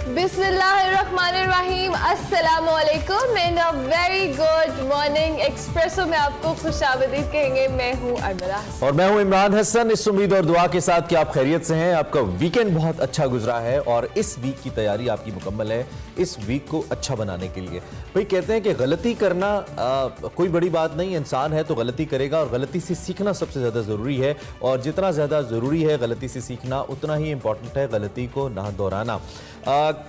बिस्मिल्लाहिर्रहमानिर्रहीम, अस्सलाम वालेकुम and a very good morning. Espresso में आपको खुशामदीद कहेंगे। मैं हूं अरमला और मैं हूं इमरान हसन। इस उम्मीद और दुआ के साथ कि आप खैरियत से हैं, आपका वीकेंड बहुत अच्छा गुजरा है और इस वीक की तैयारी आपकी मुकम्मल है इस वीक को अच्छा बनाने के लिए। भाई कहते हैं कि गलती करना कोई बड़ी बात नहीं, इंसान है तो गलती करेगा और गलती से सीखना सबसे ज़्यादा ज़रूरी है। और जितना ज़्यादा ज़रूरी है गलती से सीखना, उतना ही इंपॉर्टेंट है गलती को ना दोहराना।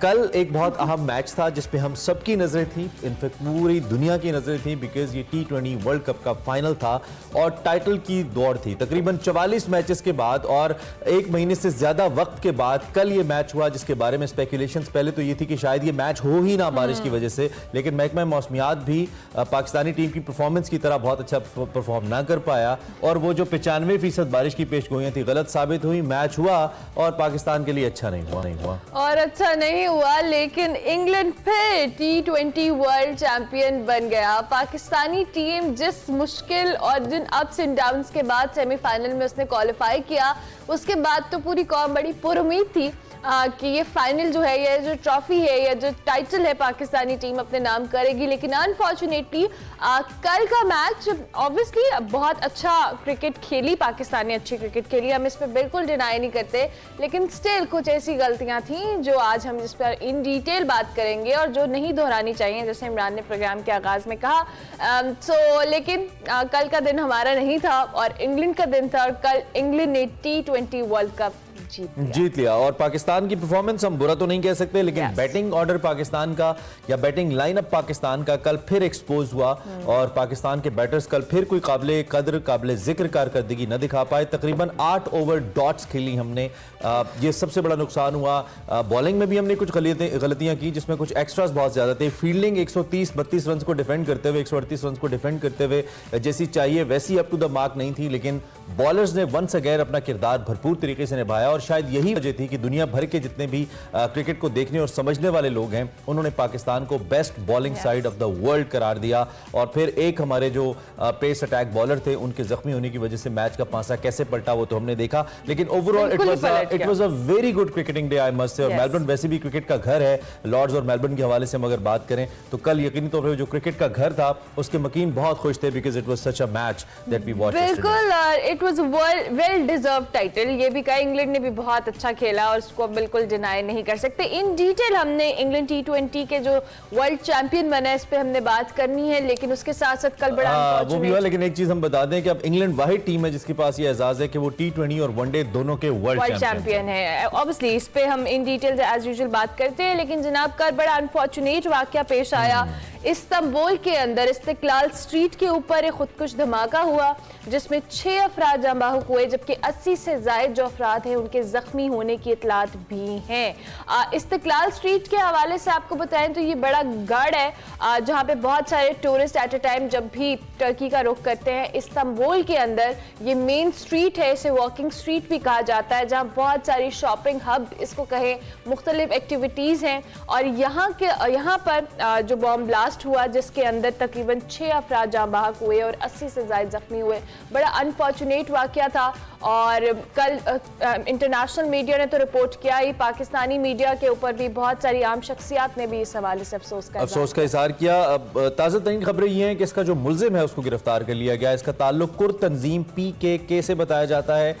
कल एक बहुत अहम मैच था जिस पे हम सबकी नज़रें थी, इनफैक्ट पूरी दुनिया की नज़रें थी, बिकॉज ये T20 वर्ल्ड कप का फाइनल था और टाइटल की दौड़ थी तकरीबन 44 मैचेस के बाद और एक महीने से ज़्यादा वक्त के बाद कल ये मैच हुआ, जिसके बारे में स्पेकुलेशंस पहले तो ये थी कि शायद ये मैच हो ही ना बारिश की वजह से, लेकिन महकमा मौसमियात भी पाकिस्तानी टीम की परफॉर्मेंस की तरह बहुत अच्छा परफॉर्म ना कर पाया और वो जो 95% बारिश की पेशगोइयाँ थी गलत साबित हुई। मैच हुआ और पाकिस्तान के लिए अच्छा नहीं हुआ और अच्छा नहीं हुआ, लेकिन इंग्लैंड फिर T20 वर्ल्ड चैंपियन बन गया। पाकिस्तानी टीम जिस मुश्किल और जिन अप्स एंड डाउन्स के बाद सेमीफाइनल में उसने क्वालिफाई किया, उसके बाद तो पूरी कौम बड़ी पुरुमीद थी कि ये फाइनल जो है, ये जो ट्रॉफी है, ये जो टाइटल है, पाकिस्तानी टीम अपने नाम करेगी। लेकिन अनफॉर्चुनेटली कल का मैच ऑब्वियसली बहुत अच्छा क्रिकेट खेली पाकिस्तान ने, अच्छी क्रिकेट खेली, हम इस पर बिल्कुल डिनाई नहीं करते, लेकिन स्टिल कुछ ऐसी गलतियां थी जो आज हम जिस पर इन डिटेल बात करेंगे और जो नहीं दोहरानी चाहिए, जैसे इमरान ने प्रोग्राम के आगाज में कहा। लेकिन कल का दिन हमारा नहीं था और इंग्लैंड का दिन था और कल इंग्लैंड ने T20 वर्ल्ड कप जीत लिया। और पाकिस्तान की परफॉर्मेंस हम बुरा तो नहीं कह सकते, लेकिन बैटिंग ऑर्डर पाकिस्तान का या बैटिंग लाइनअप पाकिस्तान का कल फिर एक्सपोज हुआ और पाकिस्तान के बैटर्स कल फिर कोई काबिले कदर काबिले जिक्र कारकर्दगी न दिखा पाए। तकरीबन 8 ओवर डॉट्स खेली हमने, ये सबसे बड़ा नुकसान हुआ। बॉलिंग में भी हमने कुछ गलतियां की जिसमें कुछ एक्स्ट्रास बहुत ज्यादा थे। फील्डिंग 130-32 रन को डिफेंड करते हुए, 138 रन को डिफेंड करते हुए जैसी चाहिए वैसी अप टू द मार्क नहीं थी, लेकिन बॉलर्स ने वंस अगेन अपना किरदार भरपूर तरीके से निभाया और शायद यही वजह थी कि दुनिया भर के जितने भी क्रिकेट को देखने और समझने वाले लोग हैं, उन्होंने पाकिस्तान को best bowling side of the world करार दिया। और फिर एक हमारे जो पेस अटैक बॉलर थे, उनके जख्मी होने की वजह से मैच का पासा कैसे पलटा वो तो हमने देखा, लेकिन overall it was a very good cricketing day I must say. और मेलबर्न वैसे भी क्रिकेट का घर है, लॉर्ड्स और मेलबर्न के हवाले से हम अगर बात करें तो कल यकीनी तौर पर जो क्रिकेट का घर था उसके मकीन बहुत खुश थे, because it was such a match that we watched. बिल्कुल, it was well deserve title. ये भी कहा इंग्लैंड ने भी बहुत अच्छा खेला और उसको बिल्कुल डिनाई नहीं कर सकते। इन डिटेल हमने इंग्लैंड T20 के जो वर्ल्ड चैंपियन बना है इस पे हमने बात करनी है, लेकिन उसके साथ साथ कल बड़ा वो भी हुआ। लेकिन एक चीज हम बता दें कि अब इंग्लैंड वाहिद टीम है जिसके पास ये एजाज है कि वो T20 और वनडे दोनों के वर्ल्ड चैंपियन है। ऑब्वियसली इस पे हम इन डिटेल एज यूजुअल बात करते हैं, लेकिन जनाब कल बड़ा अनफॉर्चुनेट वाकया पेश आया। इस्तांबुल के अंदर इस्तिक्लाल स्ट्रीट के ऊपर एक खुदकुश धमाका हुआ जिसमें 6 अफराद जाँ बाहक हुए, जबकि 80 से ज्यादा जो अफराद हैं उनके जख्मी होने की इतलात भी हैं। इस्तिक्लाल स्ट्रीट के हवाले से आपको बताएं तो ये बड़ा गढ़ है जहाँ पे बहुत सारे टूरिस्ट एट अ टाइम जब भी टर्की का रुख करते हैं। इस्तांबुल के अंदर ये मेन स्ट्रीट है, इसे वॉकिंग स्ट्रीट भी कहा जाता है, जहाँ बहुत सारी शॉपिंग हब इसको कहें, मुख्तलिफ एक्टिविटीज़ हैं। और यहाँ पर जो बॉम्ब ब्लास्ट हुआ जिसके अंदर तकरीबन 6 अफराद जाँ बाहक हुए और 80 से ज्यादा जख्मी हुए, बड़ा अनफॉर्चुनेट वाकया था। और कल इंटरनेशनल मीडिया ने तो रिपोर्ट किया ही, पाकिस्तानी मीडिया के ऊपर भी बहुत सारी आम शख्सियात ने भी इस हवाले से अफसोस का इजहार किया। अब ताज़ा तरीन खबरें ये हैं कि इसका जो मुल्जिम है उसको गिरफ्तार कर लिया गया। इसका ताल्लुक कुर्द तंजीम PKK से बताया जाता है।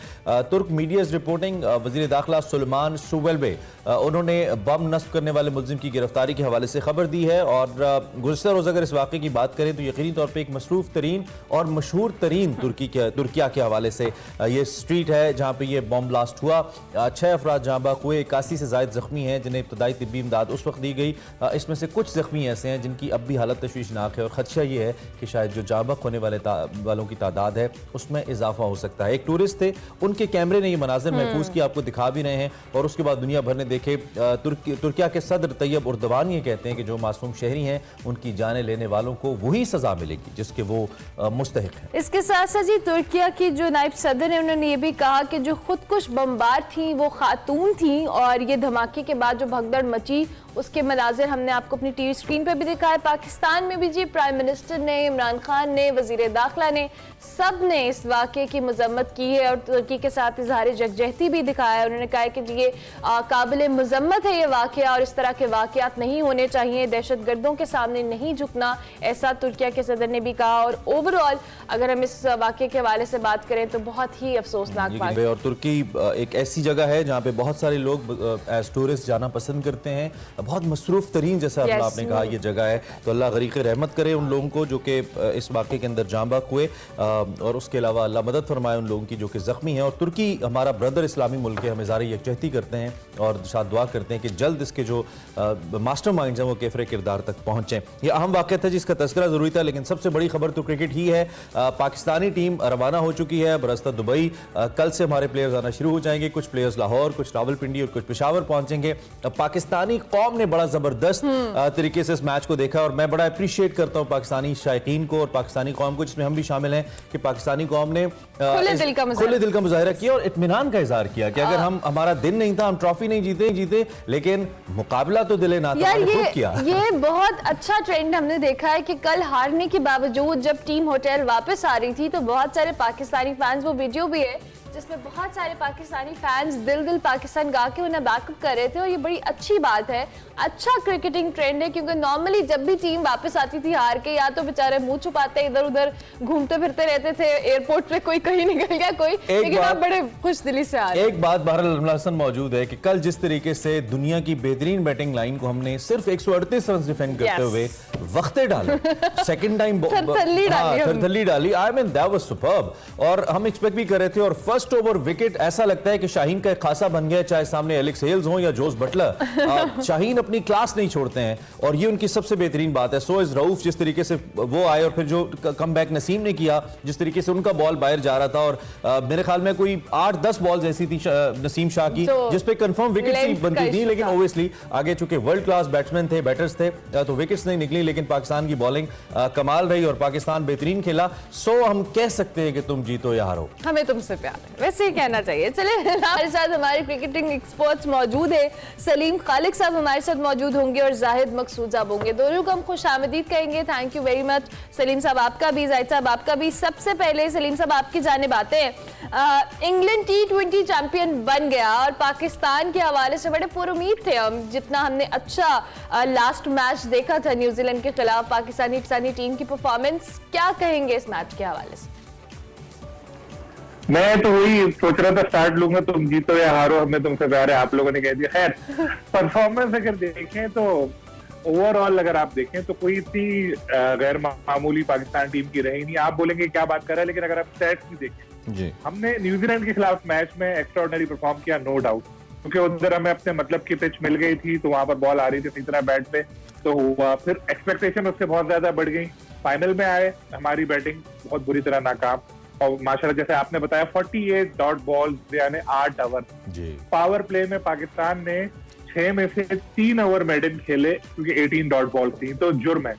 तुर्क मीडिया रिपोर्टिंग वज़ीर दाखिला सुलेमान सुवेल्बे उन्होंने बम नस्ब करने वाले मुल्जिम की गिरफ्तारी के हवाले से खबर दी है। और गुज़श्ता रोज़ अगर इस वाक़े की बात करें तो यकीनी तौर पर एक मसरूफ़ तरीन और मशहूर तरीन तुर्किया के हवाले से ये स्ट्रीट है जहाँ पे ये बॉम्ब ब्लास्ट हुआ। 6 अफराद जाँ बाहक हुए, 81 से ज़ायद जख्मी हैं जिन्हें इब्तदाई तिब्बी इमदाद उस वक्त दी गई। इसमें से कुछ जख्मी ऐसे हैं जिनकी अब भी हालत तशवीशनाक है और खदशा ये है कि शायद जो जाँ बाहक होने वालों की तादाद है उसमें इजाफा हो सकता है। एक टूरिस्ट थे, उनके कैमरे ने ये मनाजिर महफूज किया, आपको दिखा भी रहे हैं। और उसके बाद दुनिया भर ने देखे। तुर्किया के सदर तैयब उर्दवान ये कहते हैं कि जो मासूम शहरी हैं उनकी जाने लेने वालों को वही सजा मिलेगी जिसके वो मुस्तहिक हैं। इसके साथ साथ जी तुर्किया की जो नायब सदर है उन्होंने उन्होंने ये भी कहा कि जो खुदकुश बमबार थी वो खातून थी और ये धमाके के बाद जो भगदड़ मची उसके मनाजिर हमने आपको अपनी टीवी स्क्रीन पर भी दिखाया। पाकिस्तान में भी जी प्राइम मिनिस्टर ने, इमरान खान ने, वजीर दाखिला ने, सब ने इस वाक़े की मजम्मत की है और तुर्की के साथ इजहार यकजहती भी दिखाया है। उन्होंने कहा है कि ये काबिल मजम्मत है ये वाक़या और इस तरह के वाक़यात नहीं होने चाहिए, दहशत गर्दों के सामने नहीं झुकना, ऐसा तुर्किया के सदर ने भी कहा। और ओवरऑल अगर हम इस वाक़े के हवाले से बात करें तो बहुत ही अफसोसनाक बात। और तुर्की एक ऐसी जगह है जहाँ पे बहुत सारे लोग एज टूरिस्ट जाना पसंद करते हैं, बहुत मसरूफ तरीन जैसा आपने कहा ये जगह है। तो अल्लाह गरीक़ रहमत करे उन लोगों को जो कि इस वाक़े के अंदर जाँ बाक हुए और उसके अलावा अल्लाह मदद फरमाए उन लोगों की जो कि ज़ख्मी हैं। और तुर्की हमारा ब्रदर इस्लामी मुल्क है, हम इज़हार यकजहती करते हैं और साथ दुआ करते हैं कि जल्द इसके जो मास्टर माइंड्स हैं वो केफरे किरदार तक पहुँचें। ये अहम वाक़या था जिसका तज़किरा ज़रूरी था, लेकिन सबसे बड़ी खबर तो क्रिकेट ही है। पाकिस्तानी टीम रवाना हो चुकी है बरस्ता दुबई। कल से हमारे प्लेयर्स आना शुरू हो जाएंगे, कुछ प्लेयर्स लाहौर, कुछ रावलपिंडी और कुछ पेशावर पहुंचेंगे। पाकिस्तानी कौम ने बड़ा जबरदस्त तरीके से इस मैच को देखा और मैं बड़ा अप्रिशिएट करता हूं पाकिस्तानी शायकीन को और पाकिस्तानी कौम को, जिसमें हम भी शामिल हैं, कि पाकिस्तानी कौम ने खुले दिल का मुजाहिरा किया और इत्मीनान का इजहार किया कि अगर हम हमारा दिन नहीं था, हम ट्रॉफी नहीं जीते, लेकिन मुकाबला तो दिले ना किया। ये बहुत अच्छा ट्रेंड हमने देखा है कि कल हारने के बावजूद जब टीम होटल वापस आ रही थी तो बहुत सारे पाकिस्तानी फैंस, वो वीडियो भी है जिसमें बहुत सारे पाकिस्तानी फैंस दिल पाकिस्तान गा के उन्हें बैकअप कर रहे थे और ये बड़ी अच्छी बात है, अच्छा क्रिकेटिंग ट्रेंड है। क्योंकि नॉर्मली जब भी टीम वापस आती थी हार के, या तो बेचारे मुंह छुपाते इधर उधर घूमते फिरते रहते थे, एयरपोर्ट पे कोई कहीं निकल गया कोई, लेकिन आप बड़े खुश दिली से आ रहे। एक बात बहरहाल हसन मौजूद है कि कल जिस तरीके से दुनिया की बेहतरीन बैटिंग लाइन को हमने सिर्फ 138 रन डिफेंड करते हुए वक्ते डाले, सेकंड टाइम थरथल्ली डाली, I mean that was superb. और हम एक्सपेक्ट भी कर रहे थे और फर्स्ट ओवर विकेट ऐसा लगता है कि शाहीन का एक खासा बन गया, चाहे सामने एलेक्स हेल्स हो या जोस बटलर। शाहीन अपनी क्लास नहीं छोड़ते हैं और ये उनकी सबसे बेहतरीन बात है। सो इज रऊफ, जिस तरीके से वो आए और फिर जो कमबैक नसीम ने किया, जिस तरीके से उनका बॉल बाहर जा रहा था और मेरे ख्याल में कोई 8-10 बॉल्स ऐसी थी नसीम शाह की जिस पे कंफर्म विकेट्स बनती थी, लेकिन ओब्वियसली आगे चूंकि वर्ल्ड क्लास बैट्समैन थे, बैटर्स थे, तो विकेट्स नहीं निकली। लेकिन पाकिस्तान की बॉलिंग कमाल रही और पाकिस्तान बेहतरीन खेला। सो हम कह सकते हैं कि तुम जीतो या हारो, हमें तुमसे प्यार है, वैसे ही कहना चाहिए। चले हमारे साथ हमारे क्रिकेटिंग एक्सपर्ट्स मौजूद है, सलीम खालिक साहब हमारे साथ मौजूद होंगे और जाहिद मकसूद साहब होंगे। दोनों को हम खुश आमदीद कहेंगे। Thank you very much. Salim साहब आपका भी, जाहिद साहब आपका भी। सबसे पहले सलीम साहब आपकी जानिब आते हैं। इंग्लैंड T20 चैंपियन बन गया और पाकिस्तान के हवाले से बड़े पुरुमीद थे हम, जितना हमने अच्छा लास्ट मैच देखा था न्यूजीलैंड के खिलाफ पाकिस्तानी टीम की परफॉर्मेंस, क्या कहेंगे इस मैच के हवाले से? मैं तो वही सोच रहा था स्टार्ट लूंगा, तुम जीतो या हारो हमें तुमसे प्यार है, आप लोगों ने कह दिया। खैर, परफॉर्मेंस अगर देखें तो ओवरऑल अगर आप देखें तो कोई इतनी गैर मामूली पाकिस्तान टीम की रही नहीं। आप बोलेंगे क्या बात कर रहा है, लेकिन अगर आप स्टैट्स भी देखें जी, हमने न्यूजीलैंड के खिलाफ मैच में एक्स्ट्राऑर्डिनरी परफॉर्म किया, नो डाउट, क्योंकि उधर हमें अपने मतलब की पिच मिल गई थी, तो वहां पर बॉल आ रही थी सही तरह बैट पे, तो हुआ। फिर एक्सपेक्टेशन उससे बहुत ज्यादा बढ़ गई। फाइनल में आए, हमारी बैटिंग बहुत बुरी तरह नाकाम और माशाल्लाह जैसे आपने बताया 48 डॉट बॉल्स यानी 8 ओवर। पावर प्ले में पाकिस्तान ने 6 में से 3 ओवर मेडन खेले क्योंकि 18 डॉट बॉल्स थी, तो जुर्म है।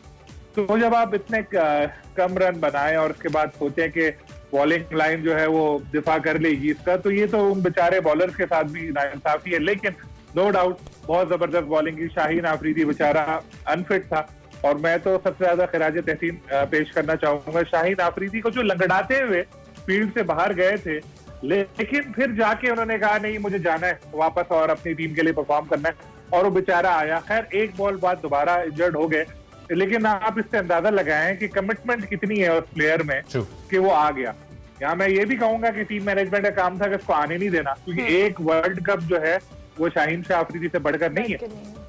तो जब आप इतने कम रन बनाए और उसके बाद सोचे कि बॉलिंग लाइन जो है वो दिफा कर लेगी इसका, तो ये तो उन बेचारे बॉलर्स के साथ भी नाइंसाफी है। लेकिन नो डाउट बहुत जबरदस्त बॉलिंग की। शाहीन आफरीदी बेचारा अनफिट था और मैं तो सबसे ज्यादा खिराज तहसीन पेश करना चाहूंगा शाहीन आफरीदी को, जो लंगड़ाते हुए फील्ड से बाहर गए थे, लेकिन फिर जाके उन्होंने कहा नहीं मुझे जाना है वापस और अपनी टीम के लिए परफॉर्म करना है, और वो बेचारा आया। खैर एक बॉल बाद दोबारा इंजर्ड हो गए, लेकिन आप इससे अंदाजा लगाएं कि कमिटमेंट कितनी है उस प्लेयर में कि वो आ गया। यहाँ मैं ये भी कहूंगा कि टीम मैनेजमेंट का काम था कि उसको आने नहीं देना, क्योंकि एक वर्ल्ड कप जो है वो शाहीन शाह आफरीदी से बढ़कर नहीं है।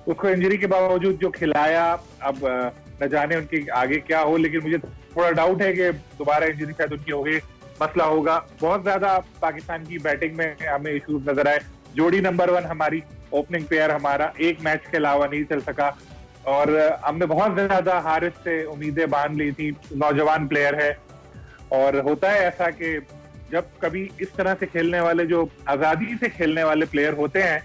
उसको इंजरी के बावजूद जो खिलाया, अब न जाने उनके आगे क्या हो, लेकिन मुझे थोड़ा डाउट है कि दोबारा इंजरी शायद उनकी हो गई, मसला होगा। बहुत ज्यादा पाकिस्तान की बैटिंग में हमें इश्यूज नजर आए। जोड़ी नंबर 1 हमारी ओपनिंग पेयर हमारा एक मैच के अलावा नहीं चल सका और हमने बहुत ज्यादा हारिस से उम्मीदें बांध ली थी। नौजवान प्लेयर है और होता है ऐसा कि जब कभी इस तरह से खेलने वाले, जो आजादी से खेलने वाले प्लेयर होते हैं,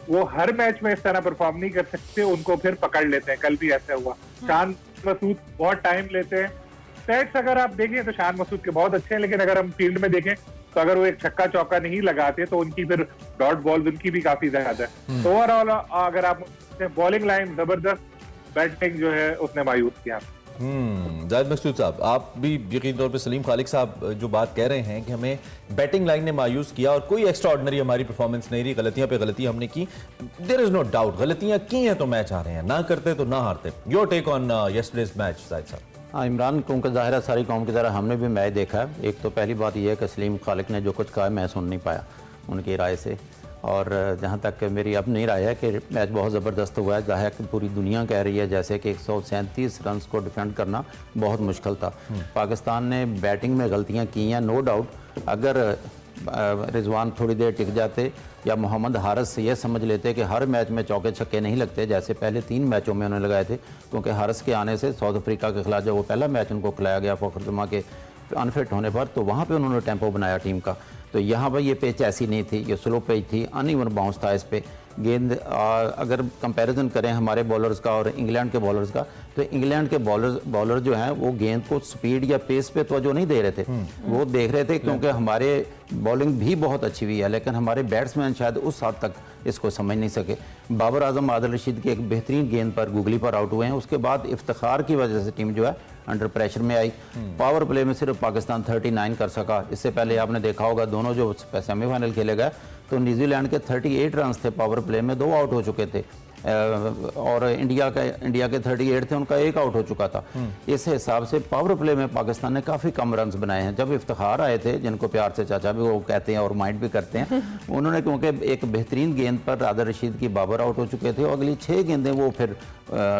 वो हर मैच में इस तरह परफॉर्म नहीं कर सकते, उनको फिर पकड़ लेते हैं। कल भी ऐसा हुआ। शान मसूद बहुत टाइम लेते हैं। स्टैट्स अगर आप देखें तो शान मसूद के बहुत अच्छे हैं, लेकिन अगर हम फील्ड में देखें तो अगर वो एक छक्का चौका नहीं लगाते तो उनकी फिर डॉट बॉल उनकी भी काफी ज्यादा है। तो ओवरऑल अगर आप बॉलिंग लाइन जबरदस्त, बैटिंग जो है उसने मायूस किया। जाहिद मकसूद साहब, आप भी यकीन तौर पे सलीम खालिक साहब जो बात कह रहे हैं कि हमें बैटिंग लाइन ने मायूस किया और कोई एक्स्ट्रा ऑर्डिनरी हमारी परफॉर्मेंस नहीं रही, गलतियां पे गलतियां हमने की, देयर इज नो डाउट, गलतियां की हैं तो मैच आ रहे हैं, ना करते तो ना हारते। Your take on yesterday's match Zahid साहब। हाँ इमरान, क्योंकि ज़ाहिर है सारी कौम की तरह हमने भी मैच देखा है। एक तो पहली बात यह है कि सलीम खालिक ने जो कुछ कहा मैं सुन नहीं पाया उनकी राय से, और जहाँ तक मेरी अपनी राय है कि मैच बहुत ज़बरदस्त हुआ है। ज़ाहिर कि पूरी दुनिया कह रही है जैसे कि 137 रन को डिफेंड करना बहुत मुश्किल था। पाकिस्तान ने बैटिंग में गलतियाँ की हैं, नो डाउट। अगर रिजवान थोड़ी देर टिक जाते या मोहम्मद हारिस ये समझ लेते कि हर मैच में चौके छक्के नहीं लगते जैसे पहले 3 मैचों में उन्होंने लगाए थे, क्योंकि हारिस के आने से साउथ अफ्रीका के खिलाफ जब वो पहला मैच उनको खिलाया गया फ़खर जमा के अनफिट होने पर, तो वहाँ पे उन्होंने टेम्पो बनाया टीम का। तो यहाँ पर ये पिच ऐसी नहीं थी, ये स्लो पिच थी, अनइवन बाउंस था इस पे गेंद। अगर कंपैरिजन करें हमारे बॉलर्स का और इंग्लैंड के बॉलर्स का, तो इंग्लैंड के बॉलर जो हैं वो गेंद को स्पीड या पेस पे तवज्जो नहीं दे रहे थे, वो देख रहे थे क्योंकि हमारे बॉलिंग भी बहुत अच्छी हुई है, लेकिन हमारे बैट्समैन शायद उस हद तक इसको समझ नहीं सके। बाबर आजम आदिल रशीद की एक बेहतरीन गेंद पर गुगली पर आउट हुए हैं, उसके बाद इफ्तिखार की वजह से टीम जो है अंडर प्रेशर में आई। पावर प्ले में सिर्फ पाकिस्तान 39 कर सका। इससे पहले आपने देखा होगा दोनों जो सेमीफाइनल खेले गए तो न्यूजीलैंड के 38 रन थे पावर प्ले में, 2 आउट हो चुके थे, और इंडिया के 38 थे, उनका 1 आउट हो चुका था। इस हिसाब से पावर प्ले में पाकिस्तान ने काफ़ी कम रन्स बनाए हैं। जब इफ्तिखार आए थे, जिनको प्यार से चाचा भी वो कहते हैं और माइंड भी करते हैं, उन्होंने क्योंकि एक बेहतरीन गेंद पर आदिल रशीद की बाबर आउट हो चुके थे और अगली 6 गेंदें वो फिर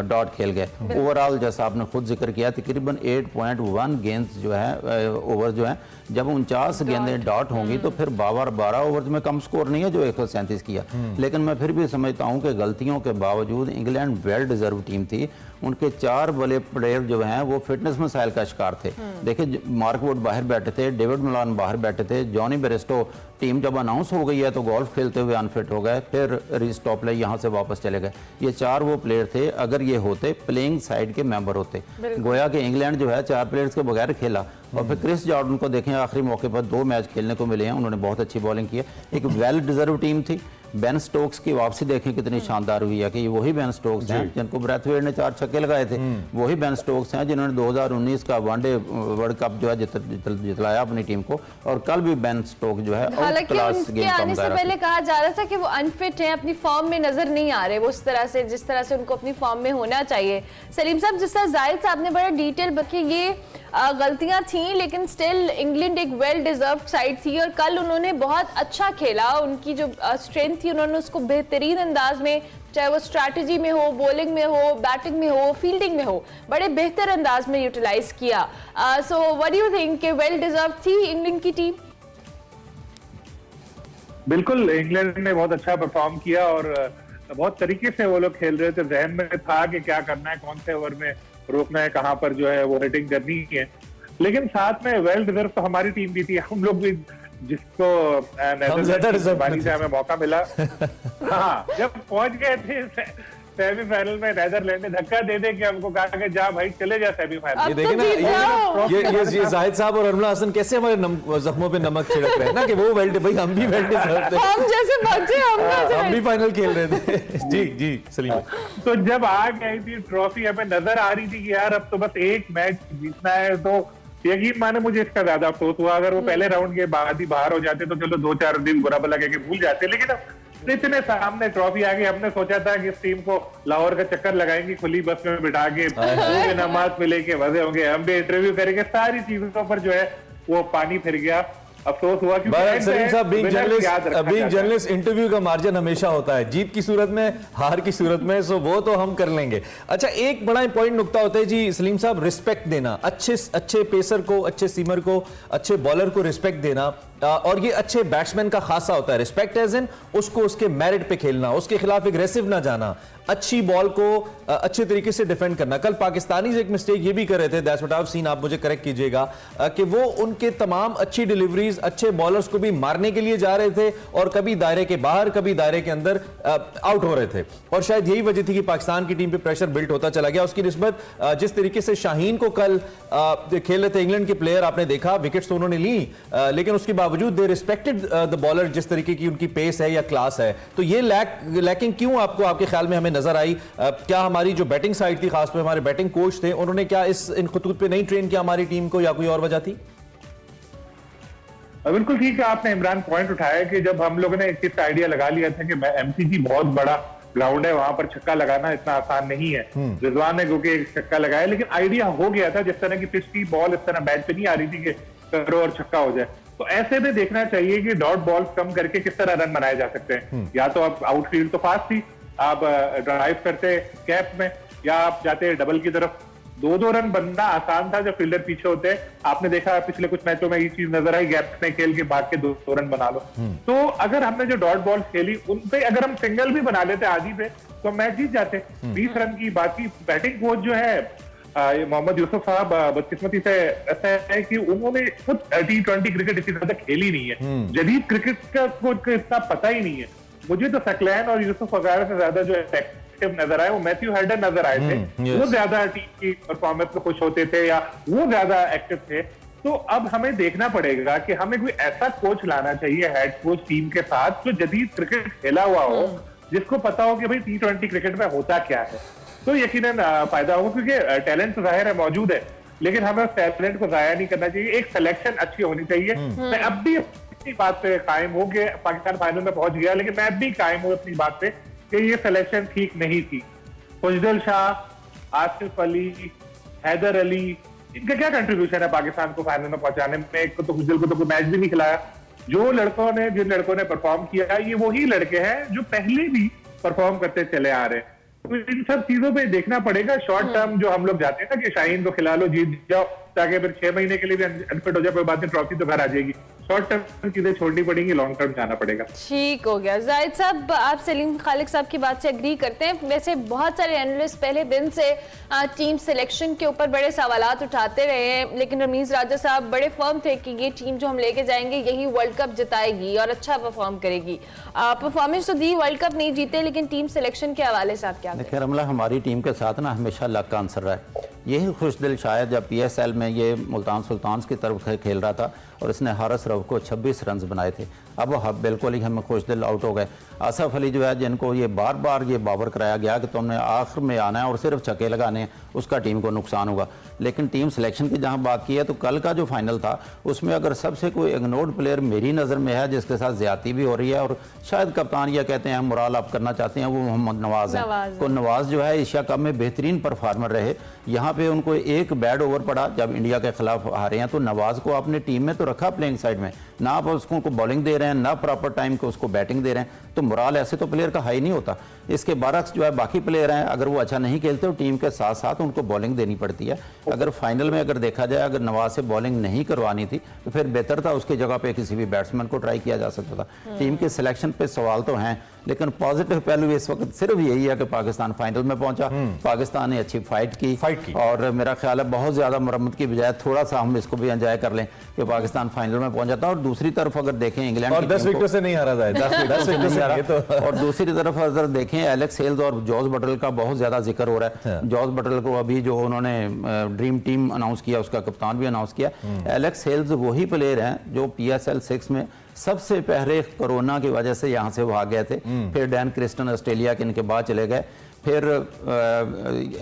डॉट खेल गए। ओवरऑल जैसा आपने खुद जिक्र किया तकरीबन 8.1 गेंद जो है ओवर जो है, जब 49 गेंदें डॉट होंगी तो फिर 12 ओवर में कम स्कोर नहीं है जो 137 किया। लेकिन मैं फिर भी समझता हूँ कि गलतियों के बावजूद इंग्लैंड वेल डिजर्व टीम थी। उनके 4 बड़े प्लेयर जो हैं वो फिटनेस मसाइल का शिकार थे। देखिए मार्क वुड बाहर बैठे थे, डेविड मिलान बाहर बैठे थे, जॉनी बेरेस्टो टीम जब अनाउंस हो गई है तो गोल्फ खेलते हुए अनफिट हो गए, फिर रीस टॉपले यहाँ से वापस चले गए। ये 4 वो प्लेयर थे, अगर ये होते प्लेइंग साइड के मेंबर होते, गोया कि इंग्लैंड जो है 4 प्लेयर्स के बगैर खेला। और फिर क्रिस जॉर्डन को देखें आखिरी मौके पर 2 मैच खेलने को मिले हैं, उन्होंने बहुत अच्छी बॉलिंग की है। एक वेल डिजर्व टीम थी। बेन स्टोक्स की वापसी देखें कितनी शानदार हुई है कि वही बेन स्टोक्स हैं जिनको ब्रैथवेट ने 4 छक्के लगाए थे, वही बेन स्टोक्स हैं जिन्होंने 2019 का वनडे वर्ल्ड कप जो है जितलाया अपनी टीम को, और कल भी बेन स्टोक्स जो है हालांकि उनके आने से पहले कहा जा रहा था कि वो अनफिट हैं, अपनी फॉर्म में नजर नहीं आ रहे वो उस तरह से जिस तरह से उनको अपनी फॉर्म में होना चाहिए। सलीम साहब, जिस तरह जाहिद साहब ने बड़ा डिटेल बल्कि ये गलतियां थी, लेकिन स्टिल इंग्लैंड एक वेल डिजर्व्ड साइड थी और कल उन्होंने बहुत अच्छा खेला। उनकी जो स्ट्रेंथ थी उन्होंने उसको बेहतरीन अंदाज में, चाहे वो स्ट्रैटेजी में हो, बॉलिंग में हो, बैटिंग में हो, फील्डिंग में हो, बड़े बेहतर अंदाज में यूटिलाइज किया। So what do you think कि वेल डिजर्व थी इंग्लैंड की टीम? बिल्कुल, इंग्लैंड ने बहुत अच्छा परफॉर्म किया और बहुत तरीके से वो लोग खेल रहे थे। जहन में था कि क्या करना है, कौन से ओवर में रोकना है, कहां पर जो है वो हिटिंग करनी है। लेकिन साथ में वेल डिजर्व तो हमारी टीम भी थी, हम लोग भी जिसको हमें मौका मिला। हाँ, जब पहुंच गए थे सेमीफाइनल में, नेदरलैंड ने धक्का दे दे के हमको कहा कि जा भाई चले जा सेमीफाइनल। ये देखे ना, ये जाहिद साहब और अरमला हसन कैसे हमारे जख्मों पे नमक छिड़क रहे हैं ना कि वो वेल भाई हम भी वेल डिजर्व थे, हम जैसे बच्चे हम भी फाइनल खेल रहे थे। जी जी सलीम। तो जब आ गई थी ट्रॉफी, हमें नजर आ रही थी कि यार अब तो बस एक मैच जीतना है, तो यकीन माने मुझे इसका ज्यादा अफसोस हुआ। अगर वो पहले राउंड के बाद ही बाहर हो जाते तो चलो 2-4 दिन बुरा भला के भूल जाते, लेकिन अब इतने सामने ट्रॉफी आ गई, हमने सोचा था कि इस टीम को लाहौर का चक्कर लगाएंगे, खुली बस में बिठा के नमाज में लेके वजह होंगे, हम भी इंटरव्यू करेंगे, सारी चीजों पर जो है वो पानी फिर गया। अफसोस हुआ कि सलीम साहब बीइंग जर्नलिस्ट इंटरव्यू का मार्जिन हमेशा होता है, जीत की सूरत में, हार की सूरत में, सो वो तो हम कर लेंगे। अच्छा, एक बड़ा इंपॉर्टेंट नुकता होता है जी सलीम साहब, रिस्पेक्ट देना, अच्छे पेसर को, अच्छे सीमर को, अच्छे बॉलर को रिस्पेक्ट देना, और ये अच्छे बैट्समैन का खासा होता है। रिस्पेक्ट एज इन उसको उसके मेरिट पे खेलना, उसके खिलाफ एग्रेसिव ना जाना, अच्छी बॉल को अच्छे तरीके से डिफेंड करना। कल पाकिस्तानी एक मिस्टेक ये भी कर रहे थे, that's what I have seen, आप मुझे करेक्ट कीजिएगा, कि वो उनके तमाम अच्छी डिलीवरीज अच्छे बॉलर्स को भी मारने के लिए जा रहे थे और कभी दायरे के बाहर कभी दायरे के अंदर आउट हो रहे थे, और शायद यही वजह थी कि पाकिस्तान की टीम पे प्रेशर बिल्ट होता चला गया। उसकी निस्बत जिस तरीके से शाहीन को कल खेल रहे थे इंग्लैंड के प्लेयर, आपने देखा विकेट्स तो उन्होंने ली, लेकिन उसके बावजूद दे रिस्पेक्टेड द बॉलर, जिस तरीके की उनकी पेस है या क्लास है, तो ये लैकिंग क्यों आपको आपके ख्याल में हमें नजर आई? क्या हमारी जो बैटिंग साइड थी, खासतौर हमारे बैटिंग कोच थे, उन्होंने क्या इन खतूत पे नहीं ट्रेन किया हमारी टीम को, या कोई और वजह थी? बिल्कुल ठीक है, आपने इमरान पॉइंट उठाया कि जब हम लोगों ने एक आइडिया लगा लिया था कि एमसीजी बहुत बड़ा ग्राउंड है, वहां पर छक्का लगाना इतना आसान नहीं है। रिजवान ने क्योंकि एक छक्का लगाया, लेकिन आइडिया हो गया था, जिस तरह की पिच की बॉल इस तरह बैट पे नहीं आ रही थी कि करो और छक्का हो जाए। तो ऐसे में देखना चाहिए कि डॉट बॉल कम करके किस तरह रन बनाए जा सकते हैं। या तो आप आउटफील्ड तो फास्ट थी, आप ड्राइव करते कैप में, या आप जाते डबल की तरफ। 2-2 रन बनना आसान था जब फील्डर पीछे होते हैं। आपने देखा पिछले कुछ मैचों में ये चीज नजर आई, गैप में खेल के भाग के 2 रन बना लो। तो अगर हमने जो डॉट बॉल खेली उन पे अगर हम सिंगल भी बना लेते आदि पे, तो मैच जीत जाते। 20 रन की बाकी बैटिंग कोच जो है मोहम्मद यूसुफ साहब, बदकिस्मती से ऐसा है कि उन्होंने खुद T20 क्रिकेट इतनी ज्यादा खेली नहीं है। जदीद क्रिकेट का कुछ इतना पता ही नहीं है। मुझे तो सकलैन और यूसुफ वगैरह से ज्यादा जो नजर आए वो मैथ्यू हेडर नजर आए थे। वो ज्यादा टीम की परफॉर्मेंस में खुश होते थे या वो ज्यादा एक्टिव थे। तो अब हमें देखना पड़ेगा कि हमें कोई ऐसा कोच लाना चाहिए, हेड कोच टीम के साथ, जो जदीद क्रिकेट खेला हुआ हो, जिसको पता हो कि भाई T20 क्रिकेट में होता क्या है। तो यकीनन फायदा होगा, क्योंकि टैलेंट तो जाहिर है मौजूद है, लेकिन हमें उस टैलेंट को जाया नहीं करना चाहिए। एक सिलेक्शन अच्छी होनी चाहिए। मैं अब भी अपनी बात पे कायम हूं कि पाकिस्तान फाइनल में पहुंच गया, लेकिन मैं अब भी कायम हूं अपनी बात पे कि ये सिलेक्शन ठीक नहीं थी। खुशदिल शाह, आसिफ अली, हैदर अली, इनका क्या कंट्रीब्यूशन है पाकिस्तान को फाइनल में पहुंचाने में? एक तो खुशदिल को तो कोई मैच भी नहीं खिलाया। जिन लड़कों ने परफॉर्म किया, ये वही लड़के हैं जो पहले भी परफॉर्म करते चले आ रहे हैं। तो इन सब चीजों पे देखना पड़ेगा। शॉर्ट टर्म जो हम लोग जाते हैं ना कि शाहीन को खिला लो, जीत जाओ, ताकि फिर 6 महीने के लिए भी अनफिट हो जाए, कोई बात नहीं, ट्रॉफी तो घर आ जाएगी। शॉर्ट टर्म चीजें छोड़नी पड़ेंगी, लॉन्ग टर्म जाना पड़ेगा। ठीक हो गया। जाहिद साहब, आप सलीम खालिक साहब की बात से एग्री करते हैं? वैसे बहुत सारे एनालिस्ट पहले दिन से टीम सिलेक्शन के ऊपर बड़े सवालात उठाते रहे हैं, लेकिन रमीज राजा साहब बड़े फर्म थे कि ये टीम जो हम लेके जाएंगे यही वर्ल्ड कप जिताएगी और अच्छा परफॉर्म करेगी। परफॉर्मेंस तो दी, वर्ल्ड कप नहीं जीते, लेकिन टीम सिलेक्शन के हवाले से आप क्या देखिए रमला, हमारी टीम के साथ ना हमेशा लक का आंसर रहा है। यही खुशदिल शायद जब PSL में ये मुल्तान सुल्तान्स की तरफ खेल रहा था और इसने हारिस रऊफ को 26 रन बनाए थे, अब वो बिल्कुल ही हमें खुशदिल आउट हो गए। आसफ अली जो है, जिनको ये बार बार ये बावर कराया गया कि तुमने आखिर में आना है और सिर्फ छक्के लगाने हैं, उसका टीम को नुकसान होगा। लेकिन टीम सिलेक्शन की जहां बात की है, तो कल का जो फाइनल था उसमें अगर सबसे कोई इग्नोर्ड प्लेयर मेरी नज़र में है जिसके साथ ज्यादती भी हो रही है, और शायद कप्तान ये कहते हैं हम मोराल अप करना चाहते हैं, वो मोहम्मद नवाज है। तो नवाज जो है एशिया कप में बेहतरीन परफॉर्मर रहे। यहाँ पे उनको एक बैड ओवर पड़ा जब इंडिया के खिलाफ हारे हैं, तो नवाज को अपनी टीम में तो रखा प्लेइंग साइड में, ना आप उसको बॉलिंग दे रहे हैं, ना प्रॉपर टाइम को उसको बैटिंग दे रहे हैं, तो मोराल ऐसे तो प्लेयर का हाई नहीं होता। इसके बरक्स जो है बाकी प्लेयर हैं, अगर वो अच्छा नहीं खेलते तो टीम के साथ साथ उनको बॉलिंग देनी पड़ती है। अगर फाइनल में अगर देखा जाए, अगर नवाज से बॉलिंग नहीं करवानी थी तो फिर बेहतर था उसकी जगह पे किसी भी बैट्समैन को ट्राई किया जा सकता था। टीम के सिलेक्शन पे सवाल तो हैं, लेकिन पॉजिटिव पहलू इस वक्त सिर्फ यही है कि पाकिस्तान फाइनल में पहुंचा, पाकिस्तान ने अच्छी फाइट की और मेरा ख्याल है बहुत ज्यादा मुरम्मत की बजाय थोड़ा सा हम इसको भी एंजॉय कर लें कि पाकिस्तान फाइनल में पहुंच जाता। और दूसरी तरफ अगर देखें इंग्लैंड और 10 विकेट से नहीं हारा जाए, 10 विकेट से नहीं हारा। तो और दूसरी तरफ अगर देखें एलेक्स हेल्स और जॉस बटल का बहुत ज्यादा जिक्र हो रहा है। जॉस बटल को अभी जो उन्होंने ड्रीम टीम अनाउंस किया, उसका कप्तान भी अनाउंस किया। एलेक्स हेल्स वही प्लेयर हैं जो PSL 6 में सबसे पहले कोरोना की वजह से यहाँ से भाग गए थे, फिर डैन क्रिस्टन ऑस्ट्रेलिया के इनके बाद चले गए, फिर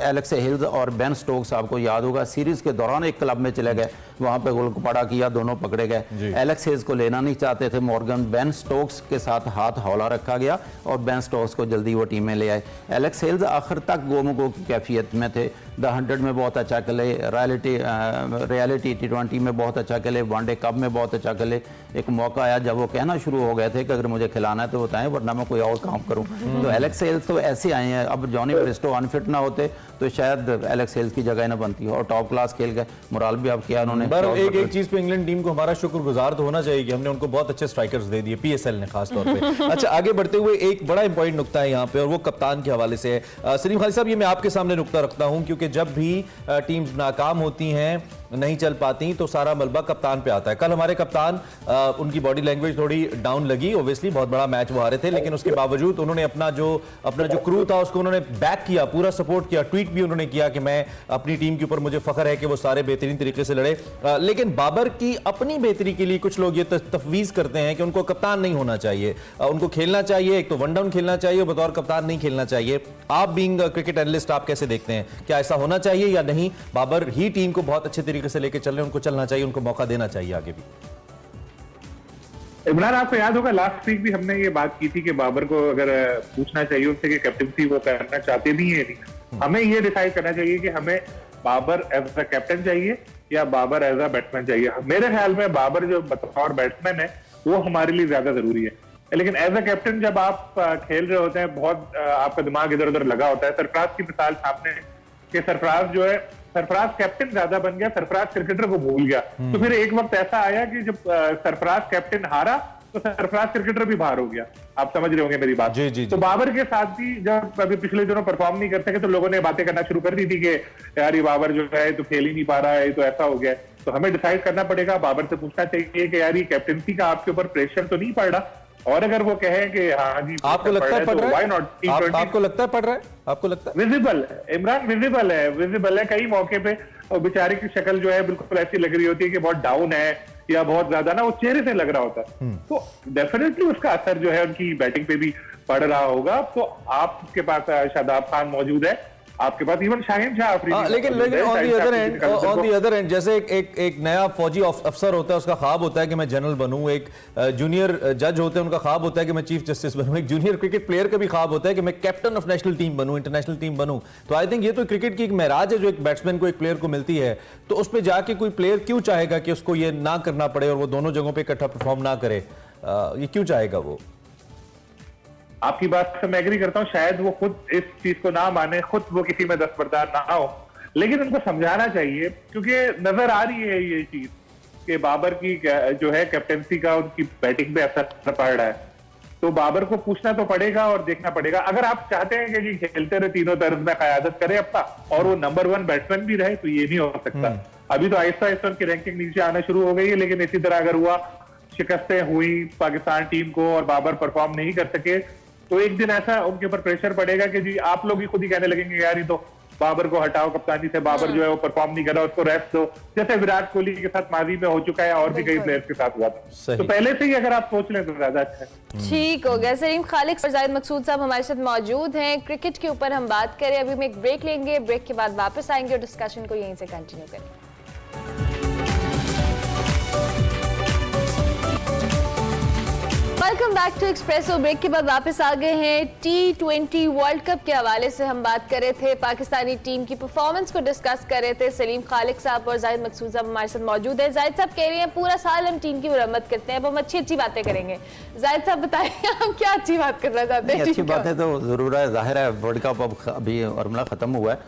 एलेक्स हिल्स और बेन स्टोक्स आपको याद होगा सीरीज के दौरान एक क्लब में चले गए, वहां पे गोलकपाड़ा किया, दोनों पकड़े गए। एलेक्स हिल्स को लेना नहीं चाहते थे मॉर्गन, बेन स्टोक्स के साथ हाथ हौला रखा गया और बेन स्टोक्स को जल्दी वो टीम में ले आए। एलेक्स हिल्स आखिर तक गोमो गो की कैफियत में थे, द 100 में बहुत अच्छा खेले, रियलिटी T20 में बहुत अच्छा खेले, वनडे कप में बहुत अच्छा खेले। एक मौका आया जब वो कहना शुरू हो गए थे कि अगर मुझे खिलाना है तो बताएं वरना मैं कोई और काम करूं। तो एलेक्स हिल्स तो ऐसे आए हैं। अब जॉनी ब्रिस्टो अनफिट ना होते तो शायद एलेक्स हिल्स की जगह ना बनती और टॉप क्लास खेल गए, मोराल भी आप किया उन्होंने। एक चीज पे इंग्लैंड टीम को हमारा शुक्रगुजार तो होना चाहिए कि हमने उनको बहुत अच्छे स्ट्राइकर्स दे दिए, PSL ने खास तौर पे। अच्छा, आगे बढ़ते हुए एक बड़ा इंपॉर्टेंट नुकता है यहाँ पे और वो कप्तान के हवाले से है। सलीम खालिद साहब, ये मैं आपके सामने नुकता रखता हूँ क्योंकि जब भी टीम्स नाकाम होती हैं, नहीं चल पाती, तो सारा मलबा कप्तान पे आता है। कल हमारे कप्तान उनकी बॉडी लैंग्वेज थोड़ी डाउन लगी, ऑब्वियसली बहुत बड़ा मैच वो हारे थे, लेकिन उसके बावजूद उन्होंने अपना जो क्रू था उसको उन्होंने उन्होंने बैक किया, पूरा सपोर्ट किया, ट्वीट भी उन्होंने किया कि मैं अपनी टीम के ऊपर मुझे फख्र है कि वो सारे बेहतरीन तरीके से लड़े। लेकिन बाबर की अपनी बेहतरी के लिए कुछ लोग ये तफवीज करते हैं कि उनको कप्तान नहीं होना चाहिए, उनको खेलना चाहिए, एक तो वन डाउन खेलना चाहिए, बतौर कप्तान नहीं खेलना चाहिए। आप बीइंग क्रिकेट एनालिस्ट आप कैसे देखते हैं, क्या ऐसा होना चाहिए या नहीं? बाबर ही टीम को बहुत अच्छे तरीके से लेकर चल रहे हैं, उनको चलना चाहिए, उनको मौका देना चाहिए आगे भी। इमरान, आपको याद होगा लास्ट वीक भी हमने ये बात की थी कि बाबर को अगर पूछना चाहिए उनसे कि कैप्टनसी वो करना चाहते भी है नहीं। हमें ये डिसाइड करना चाहिए कि हमें बाबर एज अ कैप्टन चाहिए या बाबर एज अ बैट्समैन चाहिए। मेरे ख्याल में बाबर जो बतौर बैट्समैन है वो हमारे लिए ज्यादा जरूरी है, लेकिन एज अ कैप्टन जब आप खेल रहे होते हैं, बहुत आपका दिमाग इधर उधर लगा होता है। सरफराज की मिसाल सामने कि सरफराज जो है, सरफराज कैप्टन ज्यादा बन गया, सरफराज क्रिकेटर को भूल गया। तो फिर एक वक्त ऐसा आया कि जब सरफराज कैप्टन हारा तो सरफराज क्रिकेटर भी बाहर हो गया। आप समझ रहे होंगे मेरी बात। जी। तो बाबर के साथ भी जब अभी पिछले दिनों परफॉर्म नहीं कर सके तो लोगों ने बातें करना शुरू कर दी थी कि यार ये बाबर जो है तो खेल ही नहीं पा रहा है, तो ऐसा हो गया। तो हमें डिसाइड करना पड़ेगा, बाबर से पूछना चाहिए कि यार ये कैप्टनसी का आपके ऊपर प्रेशर तो नहीं पड़ रहा, और अगर वो कहें कि हाँ जी आपको लगता है पड़ रहा है, व्हाई नॉट, आपको लगता है पड़ रहा है, आपको लगता है विजिबल इमरान, विजिबल है कई मौके पे। और बेचारे की शक्ल जो है बिल्कुल ऐसी लग रही होती है कि बहुत डाउन है या बहुत ज्यादा ना, वो चेहरे से लग रहा होता है। तो डेफिनेटली उसका असर जो है उनकी बैटिंग पे भी पड़ रहा होगा। तो आपके पास शादाब खान मौजूद है, आपके पास इवन शाहीन शाह अफरीदी, लेकिन ऑन दी अदर एंड जैसे एक नया फौजी अफसर होता है, उसका ख्वाब होता है कि मैं जनरल बनूं, एक जूनियर जज होते हैं उनका ख्वाब होता है कि मैं चीफ जस्टिस बनूं, एक जूनियर क्रिकेट प्लेयर का भी ख्वाब होता है कि मैं कैप्टन ऑफ नेशनल टीम बनूं, इंटरनेशनल टीम बनूं। तो आई थिंक ये तो क्रिकेट की एक महराज है जो एक बैट्समैन को, एक प्लेयर को मिलती है। तो उस पर जाके कोई प्लेयर क्यों चाहेगा कि उसको ये ना करना पड़े और वो दोनों जगहों पर इकट्ठा परफॉर्म ना करे? ये क्यों चाहेगा वो? आपकी बात से मैं एग्री करता हूँ, शायद वो खुद इस चीज को ना माने, खुद वो किसी में दस्तबरदार ना हो, लेकिन उनको समझाना चाहिए क्योंकि नजर आ रही है ये चीज कि बाबर की जो है कैप्टनसी का उनकी बैटिंग पे असर पड़ रहा है। तो बाबर को पूछना तो पड़ेगा और देखना पड़ेगा। अगर आप चाहते हैं कि जी खेलते रहे, तीनों तरफ में कयादत करे अपना और वो नंबर 1 बैट्समैन भी रहे, तो ये नहीं हो सकता। अभी तो आहिस्ता आहिस्ता उनकी रैंकिंग नीचे आना शुरू हो गई है, लेकिन इसी तरह अगर हुआ, शिकस्तें हुई पाकिस्तान टीम को और बाबर परफॉर्म नहीं कर सके, तो एक दिन ऐसा उनके ऊपर प्रेशर पड़ेगा कि जी आप लोग भी खुद ही कहने लगेंगे यार ये तो बाबर को हटाओ कप्तानी से, बाबर जो है वो परफॉर्म नहीं कर रहा, उसको रेस्ट दो, जैसे विराट कोहली के साथ माजी में हो चुका है और भी कई प्लेयर्स के साथ हुआ था। तो पहले से ही अगर आप सोच लें तो ज्यादा अच्छा है। ठीक हो गया। सलीम खालिक और जाहिद मकसूद साहब हमारे साथ मौजूद हैं। क्रिकेट के ऊपर हम बात करें, अभी हम एक ब्रेक लेंगे, ब्रेक के बाद वापस आएंगे और डिस्कशन को यहीं से कंटिन्यू करेंगे। Welcome back to Expresso. Break के बाद वापस आ गए हैं। T20 वर्ल्ड कप के हवाले से हम बात कर रहे थे, पाकिस्तानी टीम की परफॉर्मेंस को डिस्कस कर रहे थे। सलीम खालिक साहब और जाहिद मकसूद साहब हमारे साथ मौजूद हैं। जाहिद साहब कह रहे हैं पूरा साल हम टीम की मरम्मत करते हैं, अब हम अच्छी अच्छी बातें करेंगे। जाहिद साहब बताइए हम क्या अच्छी बात करना चाहते हैं? अच्छी बातें तो जरूर है, जाहिर है वर्ल्ड कप अब अभी अर्मला ख़त्म हुआ है,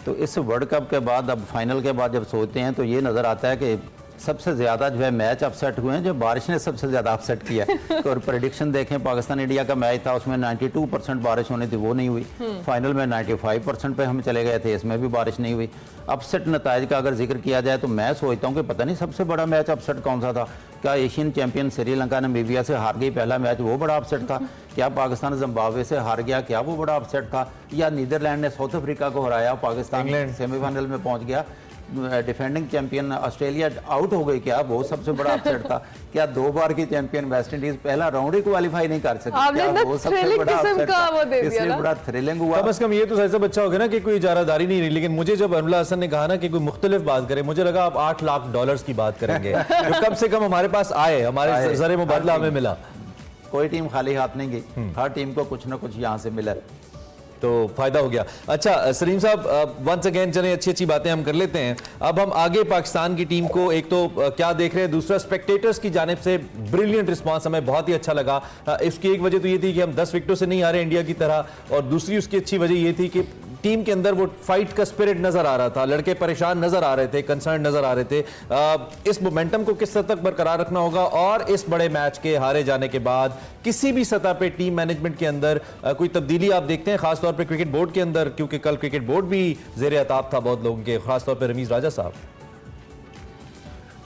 तो इस वर्ल्ड कप के बाद अब फाइनल के बाद जब सोचते हैं तो ये नज़र आता है कि सबसे ज़्यादा जो है मैच अपसेट हुए हैं जो बारिश ने सबसे ज़्यादा अपसेट किया है। और प्रेडिक्शन देखें, पाकिस्तान इंडिया का मैच था उसमें 92% बारिश होनी थी, वो नहीं हुई। फाइनल में 95% पे हम चले गए थे, इसमें भी बारिश नहीं हुई। अपसेट नताइज का अगर जिक्र किया जाए तो मैं सोचता हूँ कि पता नहीं सबसे बड़ा मैच अपसेट कौन सा था। क्या एशियन चैंपियन श्रीलंका नामीबिया से हार गई पहला मैच, वो बड़ा अपसेट था? क्या पाकिस्तान जिम्बाब्वे से हार गया, क्या वो बड़ा अपसेट था? या नीदरलैंड ने साउथ अफ्रीका को हराया, पाकिस्तान सेमीफाइनल में पहुंच गया, डिफेंडिंग चैंपियन ऑस्ट्रेलिया आउट हो गई, क्या वो सबसे बड़ा अपसेट था? क्या 2 बार की चैंपियन वेस्ट इंडीज पहला राउंड ही क्वालिफाई नहीं कर सकी, क्या वो सबसे बड़ा अपसेट था? इसलिए बड़ा थ्रिलिंग हुआ। कम से कम ये तो ऐसा अच्छा हो गया ना कि कोई इजारादारी नहीं रही। लेकिन मुझे जब अमला हसन ने कहा ना कि कोई मुख्तलिफ बात करे, मुझे लगा आप $8 लाख की बात करेंगे जो कम से कम हमारे पास आए, हमारे जरे मुबादला हमें मिला। कोई टीम खाली हाथ नहीं गई, हर टीम को कुछ ना कुछ यहाँ से मिला, तो फायदा हो गया। अच्छा सलीम साहब, वंस अगेन चलें अच्छी अच्छी बातें हम कर लेते हैं। अब हम आगे पाकिस्तान की टीम को एक तो क्या देख रहे हैं, दूसरा स्पेक्टेटर्स की जानिब से ब्रिलियंट रिस्पांस हमें बहुत ही अच्छा लगा। इसकी एक वजह तो ये थी कि हम 10 विकेटों से नहीं आ रहे इंडिया की तरह, और दूसरी उसकी अच्छी वजह ये थी कि टीम के अंदर वो फाइट का स्पिरिट नजर आ रहा था, लड़के परेशान नजर आ रहे थे, कंसर्न नजर आ रहे थे। इस मोमेंटम को किस हद तक बरकरार रखना होगा, और इस बड़े मैच के हारे जाने के बाद किसी भी सतह पे टीम मैनेजमेंट के अंदर कोई तब्दीली आप देखते हैं, खासतौर पर क्रिकेट बोर्ड के अंदर? क्योंकि कल क्रिकेट बोर्ड भी जेर अताब था बहुत लोगों के, खासतौर पर रमीज राजा साहब।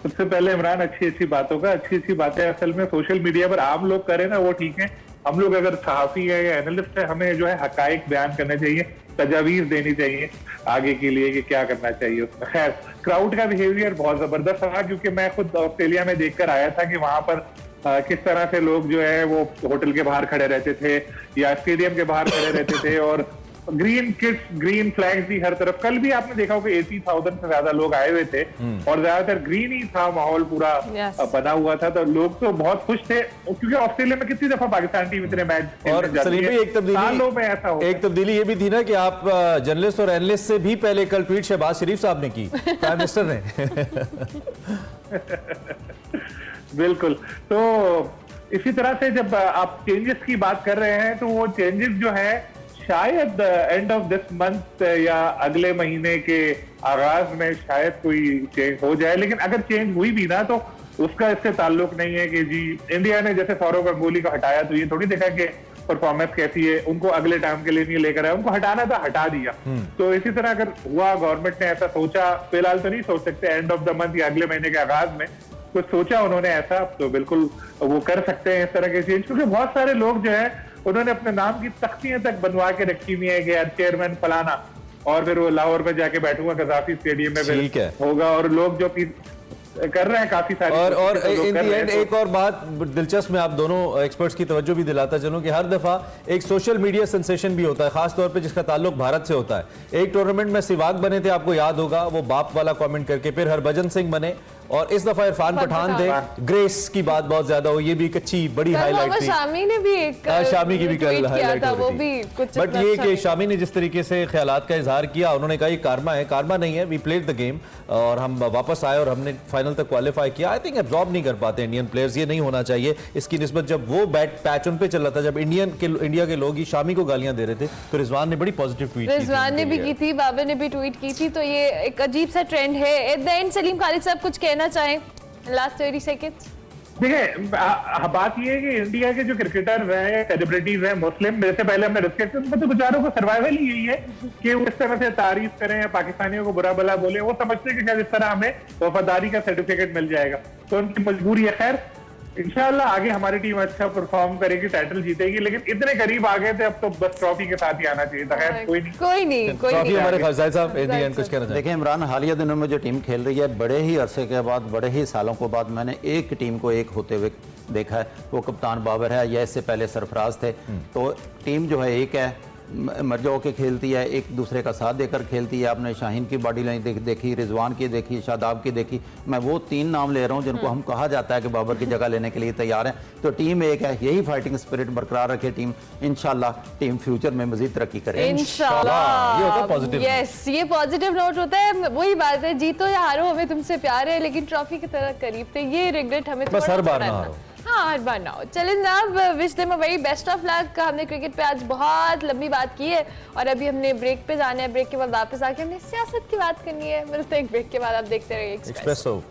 सबसे पहले इमरान, अच्छी अच्छी बातें असल में सोशल मीडिया पर आम लोग करें ना वो ठीक है, हम लोग अगर सहाफी है या एनालिस्ट है, हमें जो है हकाइक बयान करने चाहिए, तजावीज देनी चाहिए आगे के लिए कि क्या करना चाहिए उसमें। खैर, क्राउड का बिहेवियर बहुत जबरदस्त रहा, क्योंकि मैं खुद ऑस्ट्रेलिया में देखकर आया था कि वहां पर किस तरह से लोग जो है वो होटल के बाहर खड़े रहते थे या स्टेडियम के बाहर खड़े रहते थे, और ग्रीन किट्स, ग्रीन फ्लैग्स भी हर तरफ। कल भी आपने देखा होगा 80,000 से ज्यादा लोग आए हुए थे और ज्यादातर ग्रीन ही था, माहौल पूरा बना हुआ था, तो लोग तो बहुत खुश थे, क्योंकि ऑस्ट्रेलिया में कितनी दफा पाकिस्तान टीम इतने मैच और सलीम भाई, एक तब्दीली ये भी थी ना कि आप जर्नलिस्ट और एनालिस्ट से भी पहले कल ट्वीट शहबाज शरीफ साहब ने की, प्राइम मिनिस्टर ने। बिल्कुल। तो इसी तरह से जब आप चेंजेस की बात कर रहे हैं, तो वो चेंजेस जो है शायद एंड ऑफ दिस मंथ या अगले महीने के आगाज में शायद कोई चेंज हो जाए। लेकिन अगर चेंज हुई भी ना, तो उसका इससे ताल्लुक नहीं है कि जी इंडिया ने जैसे सौरव गंगुली को हटाया तो ये थोड़ी देखा कि परफॉर्मेंस कैसी है, उनको अगले टाइम के लिए नहीं लेकर आया, उनको हटाना था, हटा दिया। तो इसी तरह अगर हुआ, गवर्नमेंट ने ऐसा सोचा, फिलहाल तो नहीं सोच सकते, एंड ऑफ द मंथ या अगले महीने के आगाज में कुछ सोचा उन्होंने ऐसा, तो बिल्कुल वो कर सकते हैं इस तरह के चेंज। क्योंकि बहुत सारे लोग जो है उन्होंने अपने नाम की तख्तियां तक बनवा के रखी हुई है कि यार चेयरमैन फलाना, और फिर वो लाहौर में जाके बैठूंगा गद्दाफी स्टेडियम में फिर होगा, और लोग जो कर रहे हैं काफी सारे। और इन दी एंड एक और बात दिलचस्प, मैं आप दोनों एक्सपर्ट्स की तवज्जो भी दिलाता चलूं कि हर दफा एक सोशल मीडिया सेंसेशन भी होता है, खास तौर पे जिसका ताल्लुक भारत से होता है। एक टूर्नामेंट में सिवाग बने थे, आपको याद होगा, वो बाप वाला कमेंट करके, फिर हरभजन सिंह बने, और इस दफा इरफान पठान थे। ग्रेस की बात बहुत ज्यादा हुई, ये भी एक अच्छी बड़ी हाईलाइट थी। शामी ने भी एक शामी की भी कल हाईलाइट था, वो भी कुछ बट ये कि शामी ने जिस तरीके से ख्यालात का इजहार किया, उन्होंने कहा ये कारमा है, कारमा नहीं है, वी प्लेड द गेम, और हम वापस आए और हमने फाइनल तक क्वालिफाई किया। आई थिंक एब्जॉर्ब नहीं कर पाते इंडियन प्लेयर्स, ये नहीं होना चाहिए। इसकी निस्बत जब वो बैट पैच उन पे चल रहा था, जब इंडिया के लोग ही शामी को गालियां दे रहे थे, तो रिजवान ने बड़ी पॉजिटिव ट्वीट की, रिजवान ने भी की थी, बाबर ने भी ट्वीट की थी। तो ये एक अजीब सा ट्रेंड है। At the end Salim Khalid साहब कुछ कहना चाहें, लास्ट 30 सेकंड्स? देखिए, बात ये है कि इंडिया के जो क्रिकेटर रहे, सेलिब्रिटीज हैं, मुस्लिम, मेरे से पहले हमने रिस्पेक्ट, उनका तो बेचारों को सर्वाइवल ही यही है कि वो इस तरह से तारीफ करें या पाकिस्तानियों को बुरा भला बोले। वो समझते हैं कि शायद इस तरह हमें वफादारी का सर्टिफिकेट मिल जाएगा, तो उनकी मजबूरी है। खैर, इंशाल्लाह आगे हमारी टीम अच्छा परफॉर्म करेगी, टाइटल जीतेगी, लेकिन इतने करीब आ गए थे, अब तो बस ट्रॉफी के साथ ही आना चाहिए था। खैर, कोई नहीं। ट्रॉफी हमारे फैजाद साहब इन दी एंड कुछ कहना चाहिए। देखिए इमरान, हालिया दिनों में जो टीम खेल रही है, बड़े ही अरसे के बाद, बड़े ही सालों के बाद मैंने एक टीम को एक होते हुए देखा है। वो कप्तान बाबर है, या इससे पहले सरफराज थे। तो टीम जो है एक है, मर्जा होकर खेलती है, एक दूसरे का साथ देकर खेलती है। आपने शाहीन की बॉडी लाइन देखी, रिजवान की देखी, शादाब की देखी, मैं वो 3 नाम ले रहा हूँ जिनको हम कहा जाता है कि बाबर की जगह लेने के लिए तैयार हैं। तो टीम एक है, यही फाइटिंग स्पिरिट बरकरार रखे टीम, इंशाल्लाह टीम फ्यूचर में मजीद तरक्की करे इंशाल्लाह। ये होता है पॉजिटिव। यस, ये पॉजिटिव नोट होता है। वही बात है, जीतो या हारो, हमें तुमसे प्यार है, लेकिन ट्रॉफी की तरह करीब थे, ये रिग्रेट हमें बस हर बार ना हारो। हाँ, हर बार ना हो। चलें जनाब, wish them a very best of luck. हमने क्रिकेट पे आज बहुत लंबी बात की है, और अभी हमने ब्रेक पे जाना है। ब्रेक के बाद वापस आके हमने सियासत की बात करनी है। मिलते हैं ब्रेक के बाद, आप देखते रहिए Expresso.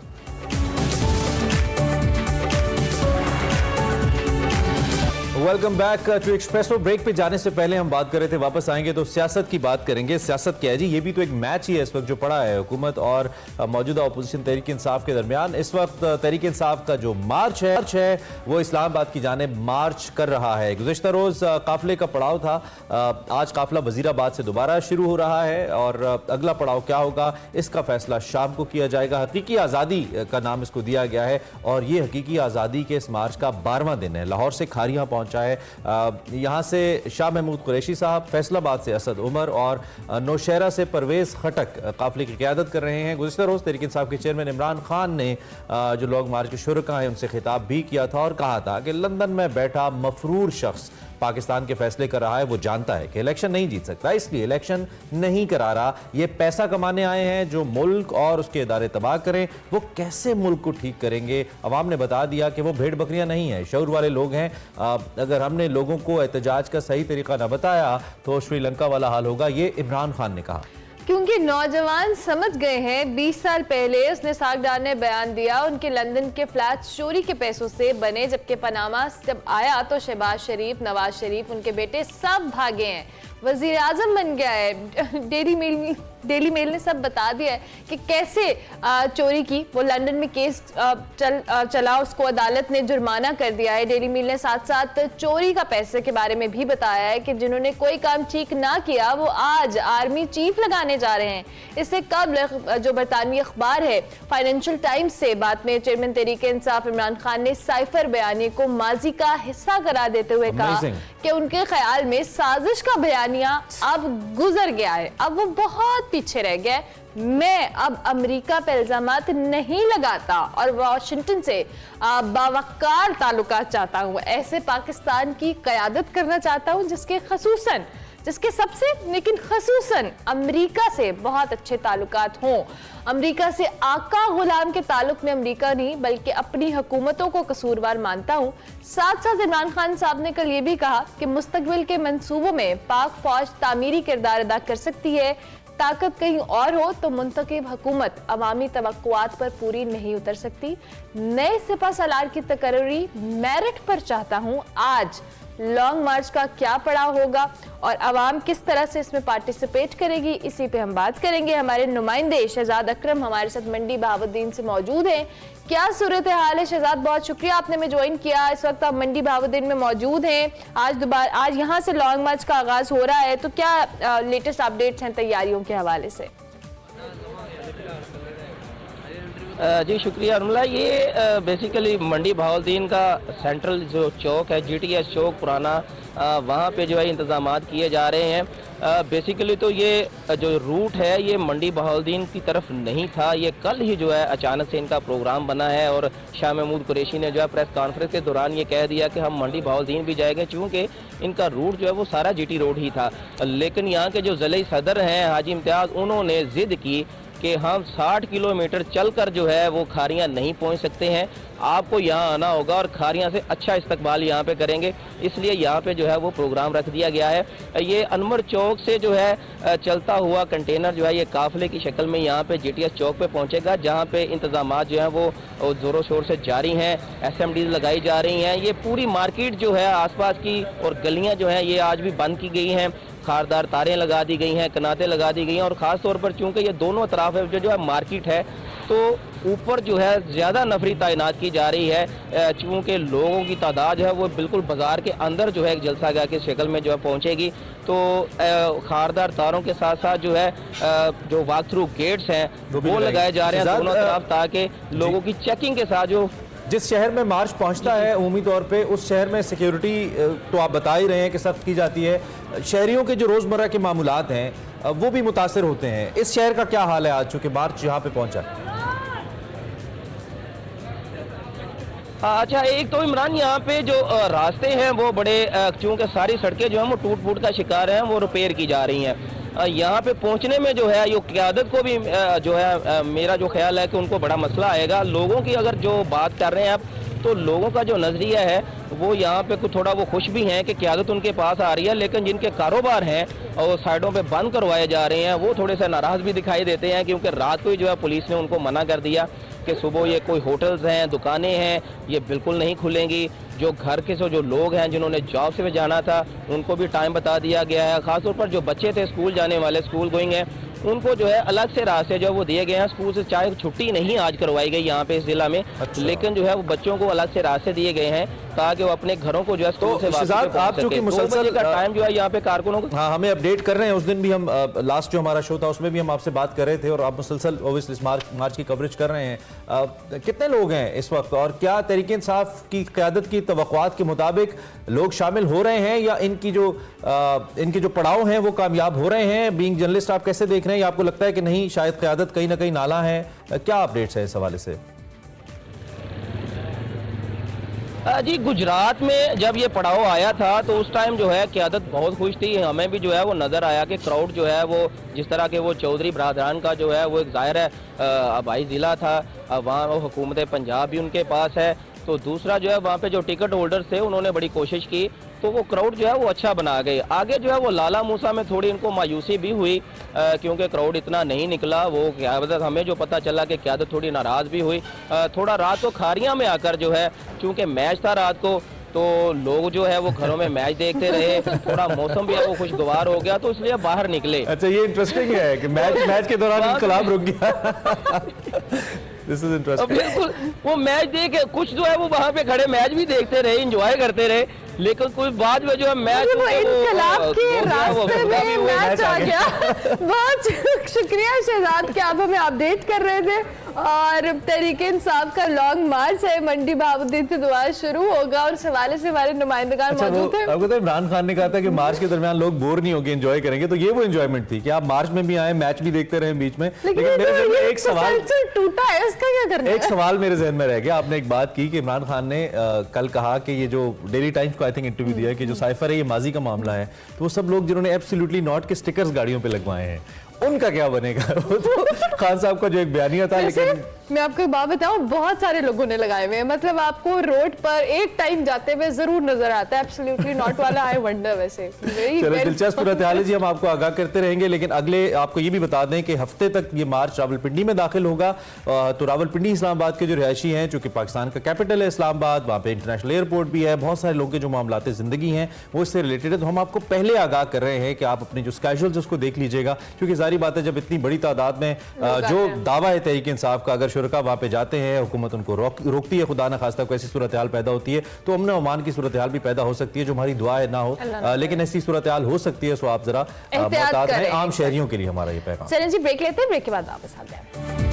Welcome back to Expresso. Break पे जाने से पहले हम बात कर रहे थे, वापस आएंगे तो सियासत की बात करेंगे। सियासत क्या है जी? ये भी तो एक मैच ही है इस वक्त जो पड़ा है हुकूमत और मौजूदा अपोजिशन तहरीक इंसाफ के दरमियान। इस वक्त तहरीक इंसाफ का जो मार्च है वो इस्लामाबाद की जानिब मार्च कर रहा है। गुज़िश्ता रोज़ काफिले का पड़ाव था, आज काफिला वजीराबाद से दोबारा शुरू हो रहा है, और अगला पड़ाव क्या होगा इसका फैसला शाम को किया जाएगा। हकीकी आज़ादी का नाम इसको दिया गया है, और ये हकीकी आज़ादी के इस मार्च का 12वां दिन है। लाहौर से खारियाँ पहुंचा है, यहाँ से शाह महमूद कुरैशी साहब, फैसलाबाद से असद उमर और नौशहरा से परवेज़ खटक काफिले की क़यादत कर रहे हैं। गुज़िश्ता रोज़ तहरीक इंसाफ के चेयरमैन इमरान खान ने जो लॉन्ग मार्च के शुरका हैं उनसे खिताब भी किया था, और कहा था कि लंदन में बैठा मफरूर शख्स पाकिस्तान के फैसले कर रहा है, वो जानता है कि इलेक्शन नहीं जीत सकता, इसलिए इलेक्शन नहीं करा रहा। ये पैसा कमाने आए हैं, जो मुल्क और उसके इदारे तबाह करें, वो कैसे मुल्क को ठीक करेंगे? अवाम ने बता दिया कि वो भेड़ बकरियां नहीं है, शऊर वाले लोग हैं। अगर हमने लोगों को एहतजाज का सही तरीका न बताया तो श्रीलंका वाला हाल होगा, ये इमरान खान ने कहा। क्योंकि के नौजवान समझ गए हैं 20 साल पहले उसने सागदार ने बयान दिया उनके लंदन के फ्लैट चोरी के पैसों से बने, जबकि पनामा जब आया तो शहबाज शरीफ, नवाज शरीफ, उनके बेटे सब भागे हैं, वजीर आजम बन गया है। डेली मेल ने सब बता दिया है कि कैसे चोरी की। वो लंदन में केस चला, उसको अदालत ने जुर्माना कर दिया है। डेली मेल ने साथ साथ चोरी का पैसे के बारे में भी बताया है कि जिन्होंने कोई काम ठीक ना किया वो आज आर्मी चीफ लगाने जा रहे हैं। इससे कबल जो बरतानवी अखबार है फाइनेंशियल टाइम्स से बात में चेयरमैन तहरीक इंसाफ इमरान खान ने साइफर बयानी को माजी का हिस्सा करार देते हुए कहा कि उनके ख्याल में साजिश का बयानिया अब गुजर गया है, अब वो बहुत पीछे रह गया। मैं अब अमेरिका पे इल्जामात नहीं लगाता और वाशिंगटन से बावकार ताल्लुकात चाहता हूँ। ऐसे पाकिस्तान की क़यादत करना चाहता हूँ जिसके सबसे लेकिन खसूसन अमेरिका से बहुत अच्छे ताल्लुकात हों। अमेरिका से आका गुलाम के ताल्लुक में अमेरिका नहीं बल्कि अपनी हुकूमतों को कसूरवार मानता हूँ। साथ साथ इमरान खान साहब ने कल ये भी कहा कि मुस्तकबिल के मंसूबों में पाक फौज तामीरी किरदार अदा कर सकती है। ताकत कहीं और हो तो मुंतखब हुकूमत अवामी तवक्कुआत पर पूरी नहीं उतर सकती। नए सिपा सालार की तकर्री मेरिट पर चाहता हूँ। आज लॉन्ग मार्च का क्या पड़ाव होगा और अवाम किस तरह से इसमें पार्टिसिपेट करेगी, इसी पे हम बात करेंगे। हमारे नुमाइंदे शहजाद अकरम हमारे साथ मंडी बहावुद्दीन से मौजूद हैं। क्या सूरत हाल है शहजाद? बहुत शुक्रिया आपने हमें ज्वाइन किया। इस वक्त आप मंडी बहावुद्दीन में मौजूद हैं। आज यहाँ से लॉन्ग मार्च का आगाज हो रहा है, तो क्या लेटेस्ट अपडेट्स हैं तैयारियों के हवाले से? जी शुक्रिया अरुणला। ये बेसिकली मंडी बहावुद्दीन का सेंट्रल जो चौक है, GTS चौक पुराना, वहाँ पे जो है इंतजामात किए जा रहे हैं। बेसिकली तो ये जो रूट है ये मंडी बहावुद्दीन की तरफ नहीं था, ये कल ही जो है अचानक से इनका प्रोग्राम बना है और शाह महमूद कुरैशी ने जो है प्रेस कॉन्फ्रेंस के दौरान ये कह दिया कि हम मंडी बहावुद्दीन भी जाएंगे, चूँकि इनका रूट जो है वो सारा GT रोड ही था। लेकिन यहाँ के जो ज़िले सदर हैं हाजी इम्तियाज़, उन्होंने ज़िद की कि हम 60 किलोमीटर चलकर जो है वो खारियां नहीं पहुंच सकते हैं, आपको यहाँ आना होगा और खारियां से अच्छा इस्तकबाल यहाँ पे करेंगे। इसलिए यहाँ पे जो है वो प्रोग्राम रख दिया गया है। ये अनवर चौक से जो है चलता हुआ कंटेनर जो है ये काफिले की शक्ल में यहाँ पे GTS चौक पे पहुँचेगा, जहाँ पे इंतजामात जो है वो ज़ोरों शोर से जारी हैं। SMDs लगाई जा रही हैं। ये पूरी मार्केट जो है आसपास की और गलियाँ जो हैं ये आज भी बंद की गई हैं। खारदार तारें लगा दी गई हैं, कनातें लगा दी गई हैं और ख़ास तौर पर चूंकि ये दोनों तरफ है जो है मार्केट है, तो ऊपर जो है ज़्यादा नफरी तैनात की जा रही है। चूंकि लोगों की तादाद है वो बिल्कुल बाजार के अंदर जो है एक जलसागाह की शक्ल में जो है पहुंचेगी। तो खारदार तारों के साथ साथ जो है जो वॉक थ्रू गेट्स हैं वो लगाए जा रहे हैं दोनों तरफ, ताकि लोगों की चेकिंग के साथ जो जिस शहर में मार्च पहुंचता है उम्मीद तौर पे उस शहर में सिक्योरिटी तो आप बता ही रहे हैं कि सख्त की जाती है, शहरियों के जो रोज़मर्रा के मामूलात हैं वो भी मुतासर होते हैं। इस शहर का क्या हाल है आज चूँकि मार्च यहाँ पे पहुंचा? अच्छा, एक तो इमरान यहाँ पे जो रास्ते हैं वो बड़े, चूँकि सारी सड़कें जो हैं वो टूट फूट का शिकार हैं, वो रिपेयर की जा रही हैं। यहाँ पे पहुँचने में जो है ये क़यादत को भी जो है मेरा जो ख्याल है कि उनको बड़ा मसला आएगा। लोगों की अगर जो बात कर रहे हैं आप, तो लोगों का जो नज़रिया है वो यहाँ पे कुछ थोड़ा वो खुश भी हैं कि क़यादत उनके पास आ रही है, लेकिन जिनके कारोबार हैं और साइडों पे बंद करवाए जा रहे हैं वो थोड़े से नाराज़ भी दिखाई देते हैं, क्योंकि रात को ही जो है पुलिस ने उनको मना कर दिया कि सुबह ये कोई होटल्स हैं, दुकानें हैं, ये बिल्कुल नहीं खुलेंगी। जो घर के जो लोग हैं जिन्होंने जॉब से जाना था उनको भी टाइम बता दिया गया है। ख़ासतौर पर जो बच्चे थे स्कूल जाने वाले, स्कूल गोइंग हैं, उनको जो है अलग से रास्ते जो वो दिए गए हैं। स्कूल से चाहे छुट्टी नहीं आज करवाई गई यहाँ पे इस जिला में, लेकिन जो है वो बच्चों को अलग से रास्ते दिए गए हैं ताकि वो अपने घरों को जो है स्कूल से वापस आप चूंकि मुसलसल का टाइम जो है यहाँ पे कारकुनों को हमें अपडेट कर रहे हैं। उस दिन भी हम लास्ट जो हमारा शो था उसमें भी हम आपसे बात कर रहे थे और आप मुसलसल ओवैसी मार्च की कवरेज कर रहे हैं। कितने लोग हैं इस वक्त और क्या तहरीक इंसाफ की क़यादत की तवक्कुआत के मुताबिक लोग शामिल हो रहे हैं या इनकी जो पड़ाव हैं वो कामयाब हो रहे हैं? बीइंग जर्नलिस्ट आप कैसे देख रहे हैं? आपको लगता है कि नहीं शायद क़यादत कहीं ना कहीं नाला है? क्या अपडेट्स है इस हवाले से? जी, गुजरात में जब ये पड़ाव आया था तो उस टाइम जो है क़यादत बहुत खुश थी। हमें भी जो है वो नज़र आया कि क्राउड जो है वो जिस तरह के वो चौधरी बरादरान का जो है वो एक ज़ाहिर है आबाई ज़िला था, वहाँ वो हुकूमत पंजाब भी उनके पास है। तो दूसरा जो है वहाँ पे जो टिकट होल्डर्स थे उन्होंने बड़ी कोशिश की। तो वो क्राउड जो है वो अच्छा बना गए। आगे जो है वो लाला मूसा में थोड़ी इनको मायूसी भी हुई क्योंकि क्राउड इतना नहीं निकला। वो क़यादत हमें जो पता चला कि क़यादत थोड़ी नाराज़ भी हुई। थोड़ा रात को खारियाँ में आकर जो है, चूँकि मैच था रात को, तो लोग जो है वो घरों में मैच देखते रहे, थोड़ा मौसम भी है वो खुशगवार हो गया, तो इसलिए बाहर निकले। अच्छा, ये इंटरेस्टिंग है कि मैच के दौरान इनकलाब रुक गया। This is interesting. बिल्कुल, वो मैच देखे कुछ जो है वो वहाँ पे खड़े मैच भी देखते रहे, एंजॉय करते रहे, लेकिन कुछ बाद में जो है मैच वो इनकलाब के रास्ते में मैच आ गया। बहुत शुक्रिया शहजाद कि आप हमें अपडेट कर रहे थे। और तहरीके इंसाफ का लॉन्ग मार्च है, मंडी बहाबुद्दीन से दुआ शुरू होगा और इस हवाले से हमारे नुमाइंदगान मौजूद थे। आपको तो इमरान खान ने कहा था कि मार्च के दरमियान लोग बोर नहीं होंगे, एंजॉय करेंगे, तो ये वो एंजॉयमेंट थी कि आप मार्च में भी आए, मैच भी देखते रहे बीच में। लेकिन मेरे जहन में एक सवाल टूटा है, इसका क्या करना है? एक सवाल मेरे जहन में रह गया। आपने एक बात की कि इमरान खान ने कल कहा कि ये जो डेली टाइम्स को आई थिंक इंटरव्यू दिया है कि जो साइफर है ये माजी का मामला है, तो वो सब लोग जिन्होंने एब्सोल्युटली नॉट के स्टिकर्स गाड़ियों पे लगवाए हैं, उनका क्या बनेगा? वो तो खान साहब का जो एक बयानिया था। लेकिन मैं आपको एक बात बताऊं, बहुत सारे लोगों ने लगाए हुए हैं, मतलब आपको रोड पर एक टाइम जाते हुए जरूर नजर आता है। एब्सोल्युटली नॉट वाला आई वंडर। वैसे चलो, दिलचस्प सूरत हाल है जी, हम आपको आगाह करते रहेंगे। लेकिन अगले आपको ये भी बता दें कि हफ्ते तक ये मार्च रावलपिंडी में दाखिल होगा। तो रावलपिंडी इस्लामाबाद के जो रिहायशी हैं, चूंकि पाकिस्तान का कैपिटल है इस्लामाबाद, वहाँ पे इंटरनेशनल एयरपोर्ट भी है, बहुत सारे लोगों के जो मामलात जिंदगी हैं वो इससे रिलेटेड है। तो हम आपको पहले आगाह कर रहे हैं कि आप अपने जो स्केड्यूल्स उसको देख लीजिएगा, क्योंकि जारी बात है जब इतनी बड़ी तादाद में जो दावा है तहरीक इंसाफ का, अगर शुरका वहाँ पे जाते हैं, हुकूमत उनको रोकती है, खुदा न खास्ता कोई ऐसी सूरत हाल पैदा होती है, तो अमन ओमान की सूरत हाल भी पैदा हो सकती है, जो हमारी दुआ है ना हो, लेकिन ऐसी सूरत हाल हो सकती है। सो आप जरा मोहतात रहें, आम शहरियों के लिए हमारा ये पैगाम। चलें जी, ब्रेक लेते हैं, ब्रेक के बाद वापस आते हैं।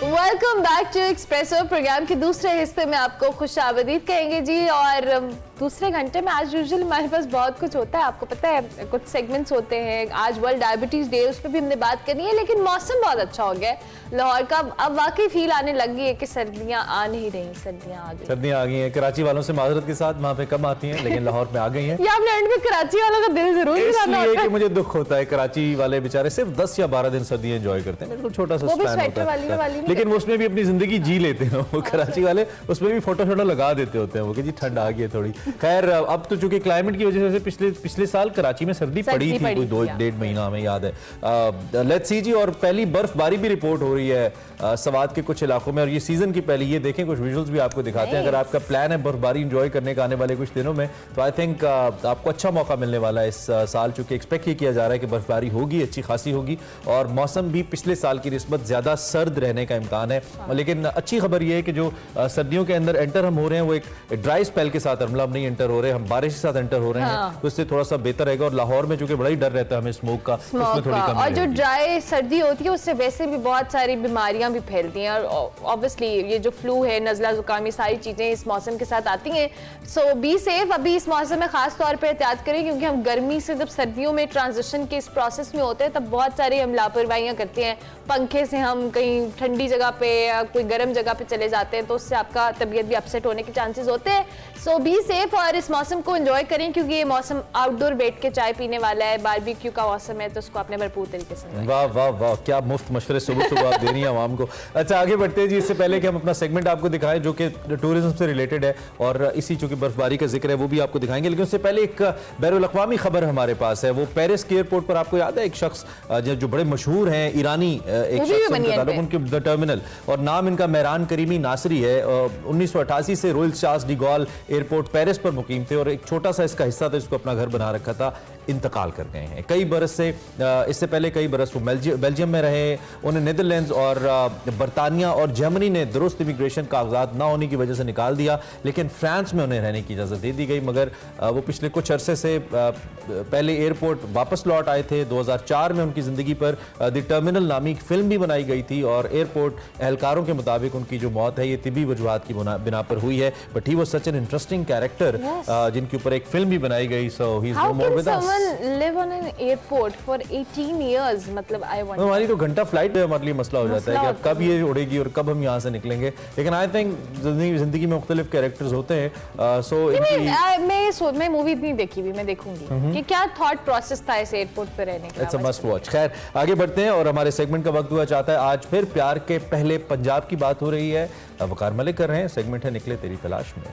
Welcome back to Expresso. Programme के दूसरे हिस्से में आपको खुशामदीद कहेंगे जी। और दूसरे घंटे में आज यूजुअली हमारे पास बहुत कुछ होता है, आपको पता है, कुछ सेगमेंट्स होते हैं। आज वर्ल्ड डायबिटीज डे, उस पर भी हमने बात करनी है। लेकिन मौसम बहुत अच्छा हो गया है लाहौर का, अब वाकई फील आने लगी है कि सर्दियां आ नहीं रही, सर्दियां आ गई। सर्दियां आ गई हैं। कराची वालों से माजरत के साथ, वहाँ पे कम आती हैं, लेकिन लाहौर में आ गई हैं। या एंड में कराची वालों का दिल जरूर इसलिए कि मुझे दुख होता है, कराची वाले बेचारे सिर्फ 10 या 12 दिन सर्दियां एंजॉय करते हैं, बिल्कुल छोटा सा स्पैन होता है, लेकिन वो उसमें भी अपनी जिंदगी जी लेते हैं। वो कराची वाले उसमें भी फोटो शोटो लगा देते होते हैं वो कि जी ठंड आ गई है थोड़ी। खैर, अब तो चूंकि क्लाइमेट की वजह से पिछले साल कराची में सर्दी पड़ी थी, कोई 2-1.5 महीना हमें याद है। लेट्स सी जी। और पहली बर्फबारी भी रिपोर्ट हो रही है सवात के कुछ इलाकों में, और ये सीजन की पहली, ये देखें कुछ विजुअल्स भी आपको दिखाते हैं। अगर आपका प्लान है बर्फबारी एंजॉय करने का आने वाले कुछ दिनों में, तो आई थिंक आपको अच्छा मौका मिलने वाला है इस साल, चूंकि एक्सपेक्ट ये किया जा रहा है कि बर्फबारी होगी, अच्छी खासी होगी, और मौसम भी पिछले साल की निस्बत ज्यादा सर्द रहने का इम्कान है। लेकिन अच्छी खबर यह है कि जो सर्दियों के अंदर एंटर हम हो रहे हैं वो एक ड्राई स्पेल के साथ, मतलब नहीं एंटर हो रहे, हम बारिश के साथ एंटर हो रहे हैं, तो इससे थोड़ा सा बेहतर रहेगा। और लाहौर में चूंकि बड़ा ही डर रहता है हमें स्मोक का, उसमें थोड़ी कमी और जो ड्राई सर्दी होती है उससे वैसे भी बहुत सारी बीमारियां भी फैलती हैं, और ऑब्वियसली ये जो फ्लू है, नज़ला जुकाम, ये सारी चीजें इस मौसम के साथ आती हैं। सो बी सेफ। अभी इस मौसम में खास तौर पर एहतियात करें, क्योंकि हम गर्मी से जब सर्दियों में ट्रांजिशन के इस प्रोसेस में होते हैं तब बहुत सारी हम लापरवाहियां करते हैं। पंखे से हम कहीं ठंडी जगह पे या कोई गर्म जगह पे चले जाते हैं, तो उससे आपका तबीयत भी अपसेट होने के चांसेस होते हैं। सो बी सेफ और इस मौसम को एंजॉय करें, क्योंकि ये मौसम आउटडोर बैठ के चाय पीने वाला है, बारबेक्यू का मौसम है, तो उसको आपने भरपूर तरीके से। वाह वाह वाह, क्या मुफ्त मशवरे सुबह सुबह आप दे रही हैं आवाम को। अच्छा, आगे बढ़ते हैं जी। इससे पहले कि हम अपना सेगमेंट आपको दिखाएं जो कि टूरिज्म से रिलेटेड है, और इसी चूंकि बर्फबारी का जिक्र है वो भी आपको दिखाएंगे, लेकिन उससे पहले एक बैरुल अक़वामी खबर हमारे पास है। वो पेरिस के एयरपोर्ट पर, आपको याद है, एक शख्स जो बड़े मशहूर हैं, ईरानी एक शख्स, उनके द टर्मिनल, और नाम इनका मेहरान करीमी नासरी है। 1988 से royal Charles de Gaulle airport Paris पर मुकीम थे, और एक छोटा सा इसका हिस्सा था, इसको अपना घर बना रखा था, इंतकाल कर गए हैं। कई बरस से, इससे पहले कई बरस वो बेल्जियम में रहे। उन्हें नीदरलैंड्स और बरतानिया और जर्मनी ने दुरुस्त इमिग्रेशन कागजात ना होने की वजह से निकाल दिया, लेकिन फ्रांस में उन्हें रहने की इजाज़त दे दी गई। मगर वो पिछले कुछ अरसे से पहले एयरपोर्ट वापस लौट आए थे। 2004 में उनकी ज़िंदगी पर द टर्मिनल नामी एक फिल्म भी बनाई गई थी, और एयरपोर्ट एहलकारों के मुताबिक उनकी जो मौत है ये तिबी वजूहात की बिना पर हुई है। But he was such an interesting character actor जिनके ऊपर एक फिल्म भी बनाई गई, so he is How no more can with us. someone live on an airport for 18 years? मतलब I wonder. हमारी तो घंटा फ्लाइट हमारे लिए मसला हो जाता है कि अब होता कब ये उड़ेगी और कब हम यहाँ से निकलेंगे। लेकिन आई थिंक जिंदगी में मुख्तलिफ कैरेक्टर्स होते हैं, सो मैं मूवी नहीं देखी हुई, मैं देखूंगी कि क्या थॉट प्रोसेस था इस एयरपोर्ट पे रहने का। It's a must watch. खैर आगे बढ़ते हैं और हमारे सेगमेंट का वक्त हुआ चाहता है। आज फिर प्यार के पहले पंजाब की बात हो रही है, वकार मलिक कर रहे हैं। सेगमेंट है निकले तेरी तलाश में।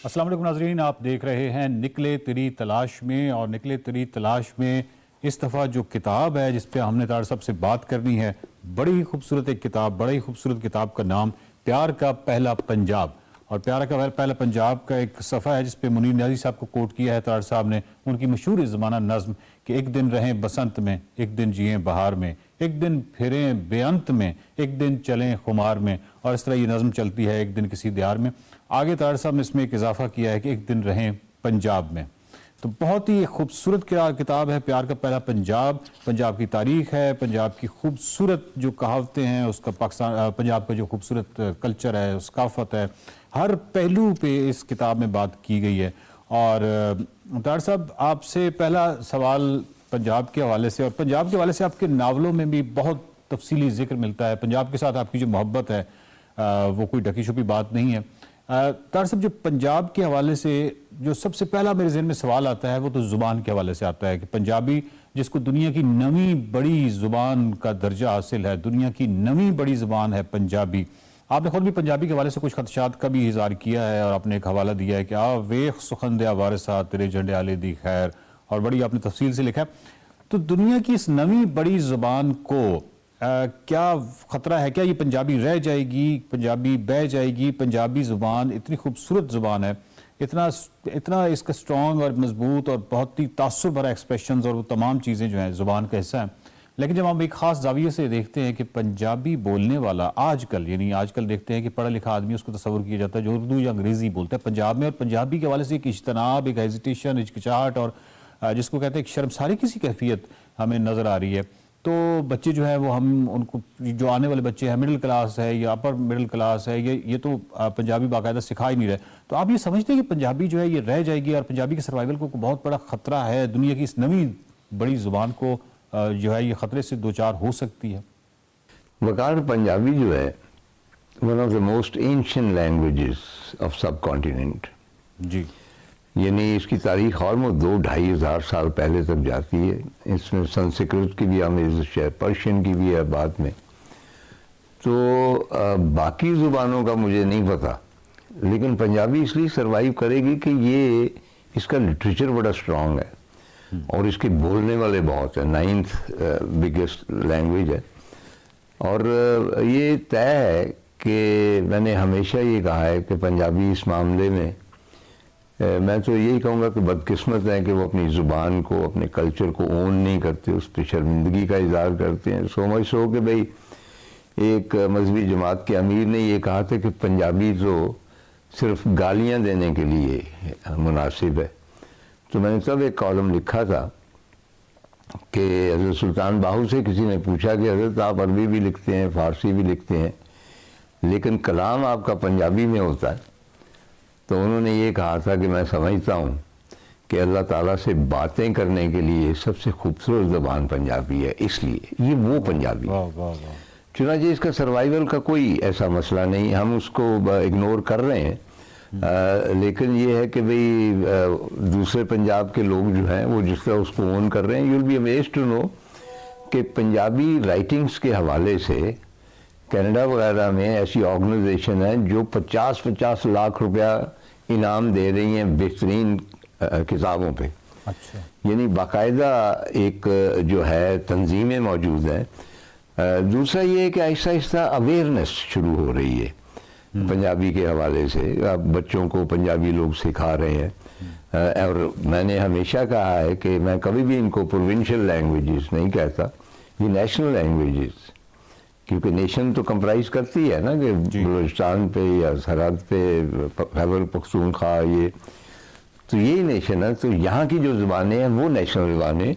अस्सलाम वालेकुम नाज़रीन, आप देख रहे हैं निकले तेरी तलाश में। और निकले तेरी तलाश में इस दफ़ा जो किताब है जिस पे हमने तार साहब से बात करनी है, बड़ी ही खूबसूरत एक किताब, बड़ी ही खूबसूरत किताब का नाम प्यार का पहला पंजाब। और प्यार का पहला पंजाब का एक सफ़ा है जिस पे मुनीर न्याज़ी साहब को कोट किया है तार साहब ने, उनकी मशहूर ज़माना नज़्म कि एक दिन रहें बसंत में, एक दिन जिएं बहार में, एक दिन फिरें बेअंत में, एक दिन चलें खुमार में। और इस तरह ये नज़्म चलती है, एक दिन किसी दियार में। आगे तार साहब ने इसमें एक इजाफा किया है कि एक दिन रहें पंजाब में। तो बहुत ही खूबसूरत किताब है प्यार का पहला पंजाब। पंजाब की तारीख है, पंजाब की खूबसूरत जो कहावतें हैं, उसका पाकिस्तान पंजाब का जो खूबसूरत कल्चर है, सकाफत है, हर पहलू पे इस किताब में बात की गई है। और तार साहब आपसे पहला सवाल पंजाब के हवाले से, और पंजाब के हवाले से आपके नावलों में भी बहुत तफसीली जिक्र मिलता है। पंजाब के साथ आपकी जो मोहब्बत है वो कोई ढकी छुपी बात नहीं है। तार साहब, जो पंजाब के हवाले से जो सबसे पहला मेरे ज़हन में सवाल आता है वो तो ज़ुबान के हवाले से आता है कि पंजाबी जिसको दुनिया की नवी बड़ी ज़ुबान का दर्जा हासिल है, दुनिया की नवी बड़ी ज़ुबान है पंजाबी। आपने खुद भी पंजाबी के हवाले से कुछ खदशात का भी इज़हार किया है और आपने एक हवाला दिया है कि आ वेख सुखंदया वारिसा तेरे झंडे आले दी खैर, और बड़ी आपने तफसील से लिखा है। तो दुनिया की इस नवी बड़ी ज़ुबान को क्या ख़तरा है? क्या ये पंजाबी रह जाएगी, पंजाबी बह जाएगी? पंजाबी ज़ुबान इतनी खूबसूरत ज़ुबान है, इतना इसका स्ट्रॉन्ग और मजबूत और बहुत ही तासुब भरा एक्सप्रेशंस और वो तमाम चीज़ें जो हैं ज़ुबान का हिस्सा हैं। लेकिन जब हम एक ख़ास जाविये से देखते हैं कि पंजाबी बोलने वाला आजकल, यानी आजकल देखते हैं कि पढ़ा लिखा आदमी उसको तस्वुर किया जाता है जो उर्दू या अंग्रेज़ी बोलता है पंजाब में, और पंजाबी के हवाले से एक इज्तनाब, एक हेजिटेशन, हिचकिचाहट और जिसको कहते हैं एक शर्मसारी की सी कैफियत हमें नज़र आ रही है। तो बच्चे जो है वो हम उनको, जो आने वाले बच्चे हैं, मिडिल क्लास है या अपर मिडिल क्लास है, ये तो पंजाबी बाकायदा सिखा ही नहीं रहे। तो आप ये समझते हैं कि पंजाबी जो है ये रह जाएगी और पंजाबी के सर्वाइवल को बहुत बड़ा ख़तरा है, दुनिया की इस नवी बड़ी ज़ुबान को जो है ये ख़तरे से दो चार हो सकती है? वकार, पंजाबी जो है one of the most ancient languages of सब कॉन्टिनेंट जी, यानी इसकी तारीख ऑलमोस्ट 2-2.5 हज़ार साल पहले तक जाती है। इसमें संस्कृत की भी आमेज़श है, पर्शियन की भी है बाद में। तो बाकी ज़ुबानों का मुझे नहीं पता, लेकिन पंजाबी इसलिए सरवाइव करेगी कि ये इसका लिटरेचर बड़ा स्ट्रॉन्ग है और इसके बोलने वाले बहुत हैं, 9th बिगेस्ट लैंग्वेज है। और ये तय है कि मैंने हमेशा ये कहा है कि पंजाबी इस मामले में मैं तो यही कहूँगा कि बदकिस्मत है कि वो अपनी ज़ुबान को, अपने कल्चर को ओन नहीं करते, उस पर शर्मिंदगी का इज़हार करते हैं। सो मच सो कि भाई एक मजहबी जमात के अमीर ने ये कहा था कि पंजाबी तो सिर्फ गालियाँ देने के लिए मुनासिब है। तो मैंने तब एक कॉलम लिखा था कि हज़रत सुल्तान बाहू से किसी ने पूछा कि हज़रत आप अरबी भी लिखते हैं, फ़ारसी भी लिखते हैं, लेकिन कलाम आपका पंजाबी में होता है। तो उन्होंने ये कहा था कि मैं समझता हूँ कि अल्लाह ताला से बातें करने के लिए सबसे खूबसूरत ज़बान पंजाबी है, इसलिए ये वो पंजाबी है। चुनांचे इसका सर्वाइवल का कोई ऐसा मसला नहीं, हम उसको इग्नोर कर रहे हैं। लेकिन ये है कि भाई दूसरे पंजाब के लोग जो हैं वो जिस तरह उसको ओन कर रहे हैं, you will be amazed to know कि पंजाबी राइटिंग्स के हवाले से कनाडा वगैरह में ऐसी ऑर्गेनाइजेशन है जो 50-50 लाख रुपया इनाम दे रही हैं बेहतरीन किताबों पे। अच्छा, यानी बाकायदा एक जो है तंजीमें मौजूद हैं। दूसरा ये है कि आहिस्ता आहिस्ता अवेयरनेस शुरू हो रही है पंजाबी के हवाले से, अब बच्चों को पंजाबी लोग सिखा रहे हैं। और मैंने हमेशा कहा है कि मैं कभी भी इनको प्रोविंशियल लैंग्वेजेस नहीं कहता, ये नेशनल लैंग्वेजेस, क्योंकि नेशन तो कंप्राइज करती है ना कि बलूचिस्तान पे या सरहद पे खैबर पख्तूनख्वा, ये तो यही नेशन है। तो यहाँ की जो ज़ुबानें हैं वो नेशनल ज़ुबानें,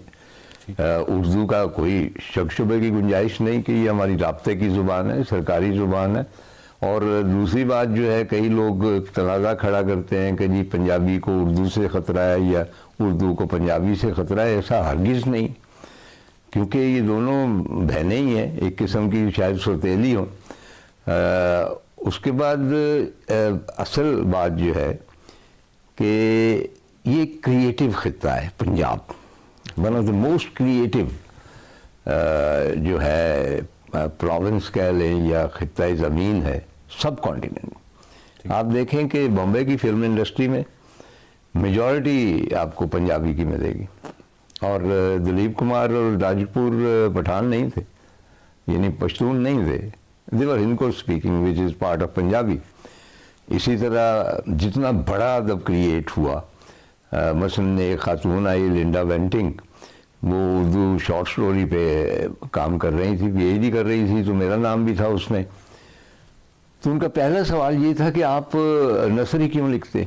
उर्दू का कोई शक शुबे की गुंजाइश नहीं कि ये हमारी राब्ते की ज़ुबान है, सरकारी ज़ुबान है। और दूसरी बात जो है, कई लोग तनाज़ा खड़ा करते हैं कि जी पंजाबी को उर्दू से ख़तरा है या उर्दू को पंजाबी से ख़तरा है। ऐसा हरगिज़ नहीं, क्योंकि ये दोनों बहनें ही हैं, एक किस्म की शायद सौतेली हों। उसके बाद असल बात जो है कि ये क्रिएटिव ख़ित्ता है Punjab, one of the most creative जो है प्रोविंस कह लें या ख़ित्ता ज़मीन है सब कॉन्टिनेंट। आप देखें कि बॉम्बे की फिल्म इंडस्ट्री में मेजॉरिटी आपको पंजाबी की मिलेगी, और दिलीप कुमार और राजपूर पठान नहीं थे, यानी पश्तून नहीं थे, they were Hindko speaking which is part of Punjabi. इसी तरह जितना बड़ा अदब क्रिएट हुआ, मसलन एक खातून आई लिंडा वेंटिंग, वो उर्दू शॉर्ट स्टोरी पे काम कर रही थी, पीएचडी कर रही थी, तो मेरा नाम भी था उसमें। तो उनका पहला सवाल ये था कि आप नसरी क्यों लिखते?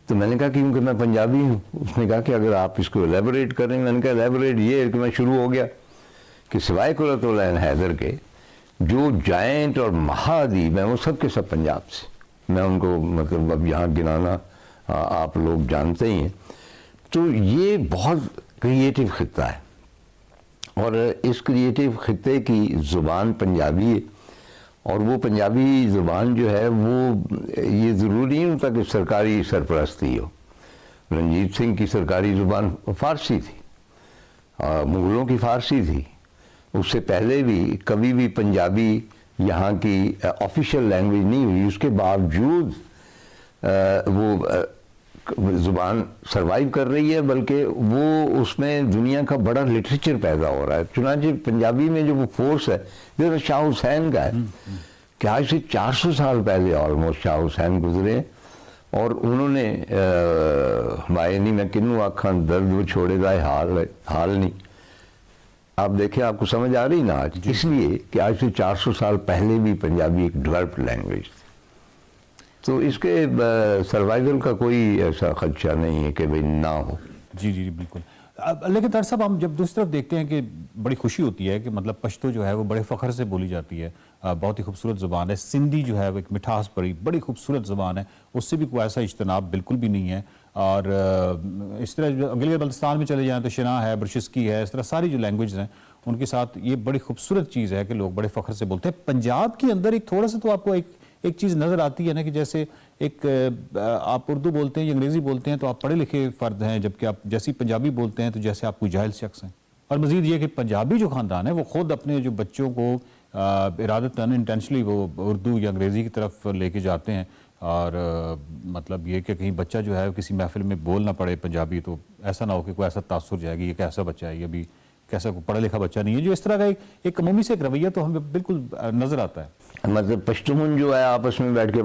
तो मैंने कहा क्योंकि मैं पंजाबी हूँ। उसने कहा कि अगर आप इसको एलेबोरेट करें। मैंने कहा एलेबोरेट ये है कि मैं शुरू हो गया कि सिवाय कुरतुल हैदर के जो जायंट और महाअदीब हैं वो सब के सब पंजाब से, मैं उनको मतलब अब यहाँ गिनाना आप लोग जानते ही हैं। तो ये बहुत क्रिएटिव ख़ित्ता है, और इस क्रिएटिव ख़ित्ते की ज़ुबान पंजाबी है। और वो पंजाबी ज़ुबान जो है वो ये ज़रूरी नहीं होता कि सरकारी सरपरस्ती हो। रंजीत सिंह की सरकारी ज़ुबान फ़ारसी थी, मुग़लों की फ़ारसी थी, उससे पहले भी कभी भी पंजाबी यहाँ की ऑफिशियल लैंग्वेज नहीं हुई। उसके बावजूद वो ज़ुबान सरवाइव कर रही है, बल्कि वो उसमें दुनिया का बड़ा लिटरेचर पैदा हो रहा है। चुनांचे पंजाबी में जो वो फोर्स है जो शाह हुसैन का है कि आज से 400 साल पहले ऑलमोस्ट शाह हुसैन गुजरे, और उन्होंने मायनी में किन्नू आखा दर्द वो छोड़े दाए हाल नहीं। आप देखें, आपको समझ आ रही ना आज, इसलिए कि आज से 400 साल पहले भी पंजाबी एक डेवलप्ड लैंग्वेज थी। तो इसके सर्वाइवल का कोई ऐसा खदशा नहीं है कि भाई ना हो। जी जी बिल्कुल। लेकिन दरअसल साहब, हम जब दूसरी तरफ देखते हैं कि बड़ी खुशी होती है कि मतलब पश्तो जो है वो बड़े फ़ख्र से बोली जाती है, बहुत ही खूबसूरत ज़ुबान है। सिंधी जो है वो एक मिठास भरी बड़ी खूबसूरत ज़ुबान है, उससे भी कोई ऐसा इज्तनाब बिल्कुल भी नहीं है। और इस तरह अगले बल्तिस्तान में चले जाएँ तो शिना है, बर्शिस्की है, इस तरह सारी जो लैंग्वेज हैं उनके साथ ये बड़ी खूबसूरत चीज़ है कि लोग बड़े फ़ख्र से बोलते हैं। पंजाब के अंदर एक थोड़ा सा तो आपको एक चीज़ नज़र आती है ना कि जैसे एक आप उर्दू बोलते हैं या अंग्रेज़ी बोलते हैं तो आप पढ़े लिखे फ़र्द हैं, जबकि आप जैसी पंजाबी बोलते हैं तो जैसे आप कोई जाहिल शख्स हैं। और मज़ीद ये कि पंजाबी जो ख़ानदान है वो ख़ुद अपने जो बच्चों को इरादतन इंटेंशनली वो उर्दू या अंग्रेज़ी की तरफ लेके जाते हैं, और मतलब ये कि कहीं बच्चा जो है किसी महफिल में बोल ना पड़े पंजाबी, तो ऐसा ना हो कि कोई ऐसा तासुर जाएगी ये कैसा बच्चा है, ये भी कैसा पढ़ा लिखा बच्चा नहीं है। जो इस तरह का एक अमूमी से एक रवैया तो हमें बिल्कुल नज़र आता है। मतलब पश्तून जो है आपस में बैठ के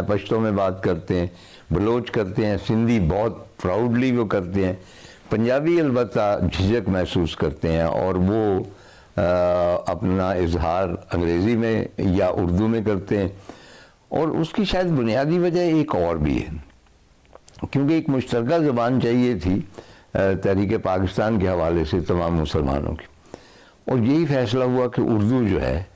पश्तो में बात करते हैं, बलोच करते हैं, सिंधी बहुत प्राउडली वो करते हैं, पंजाबी अलबत्ता झिझक महसूस करते हैं और वो अपना इजहार अंग्रेज़ी में या उर्दू में करते हैं। और उसकी शायद बुनियादी वजह एक और भी है, क्योंकि एक मुश्तरका ज़बान चाहिए थी तहरीक पाकिस्तान के हवाले से तमाम मुसलमानों की, और यही फैसला हुआ कि उर्दू जो है,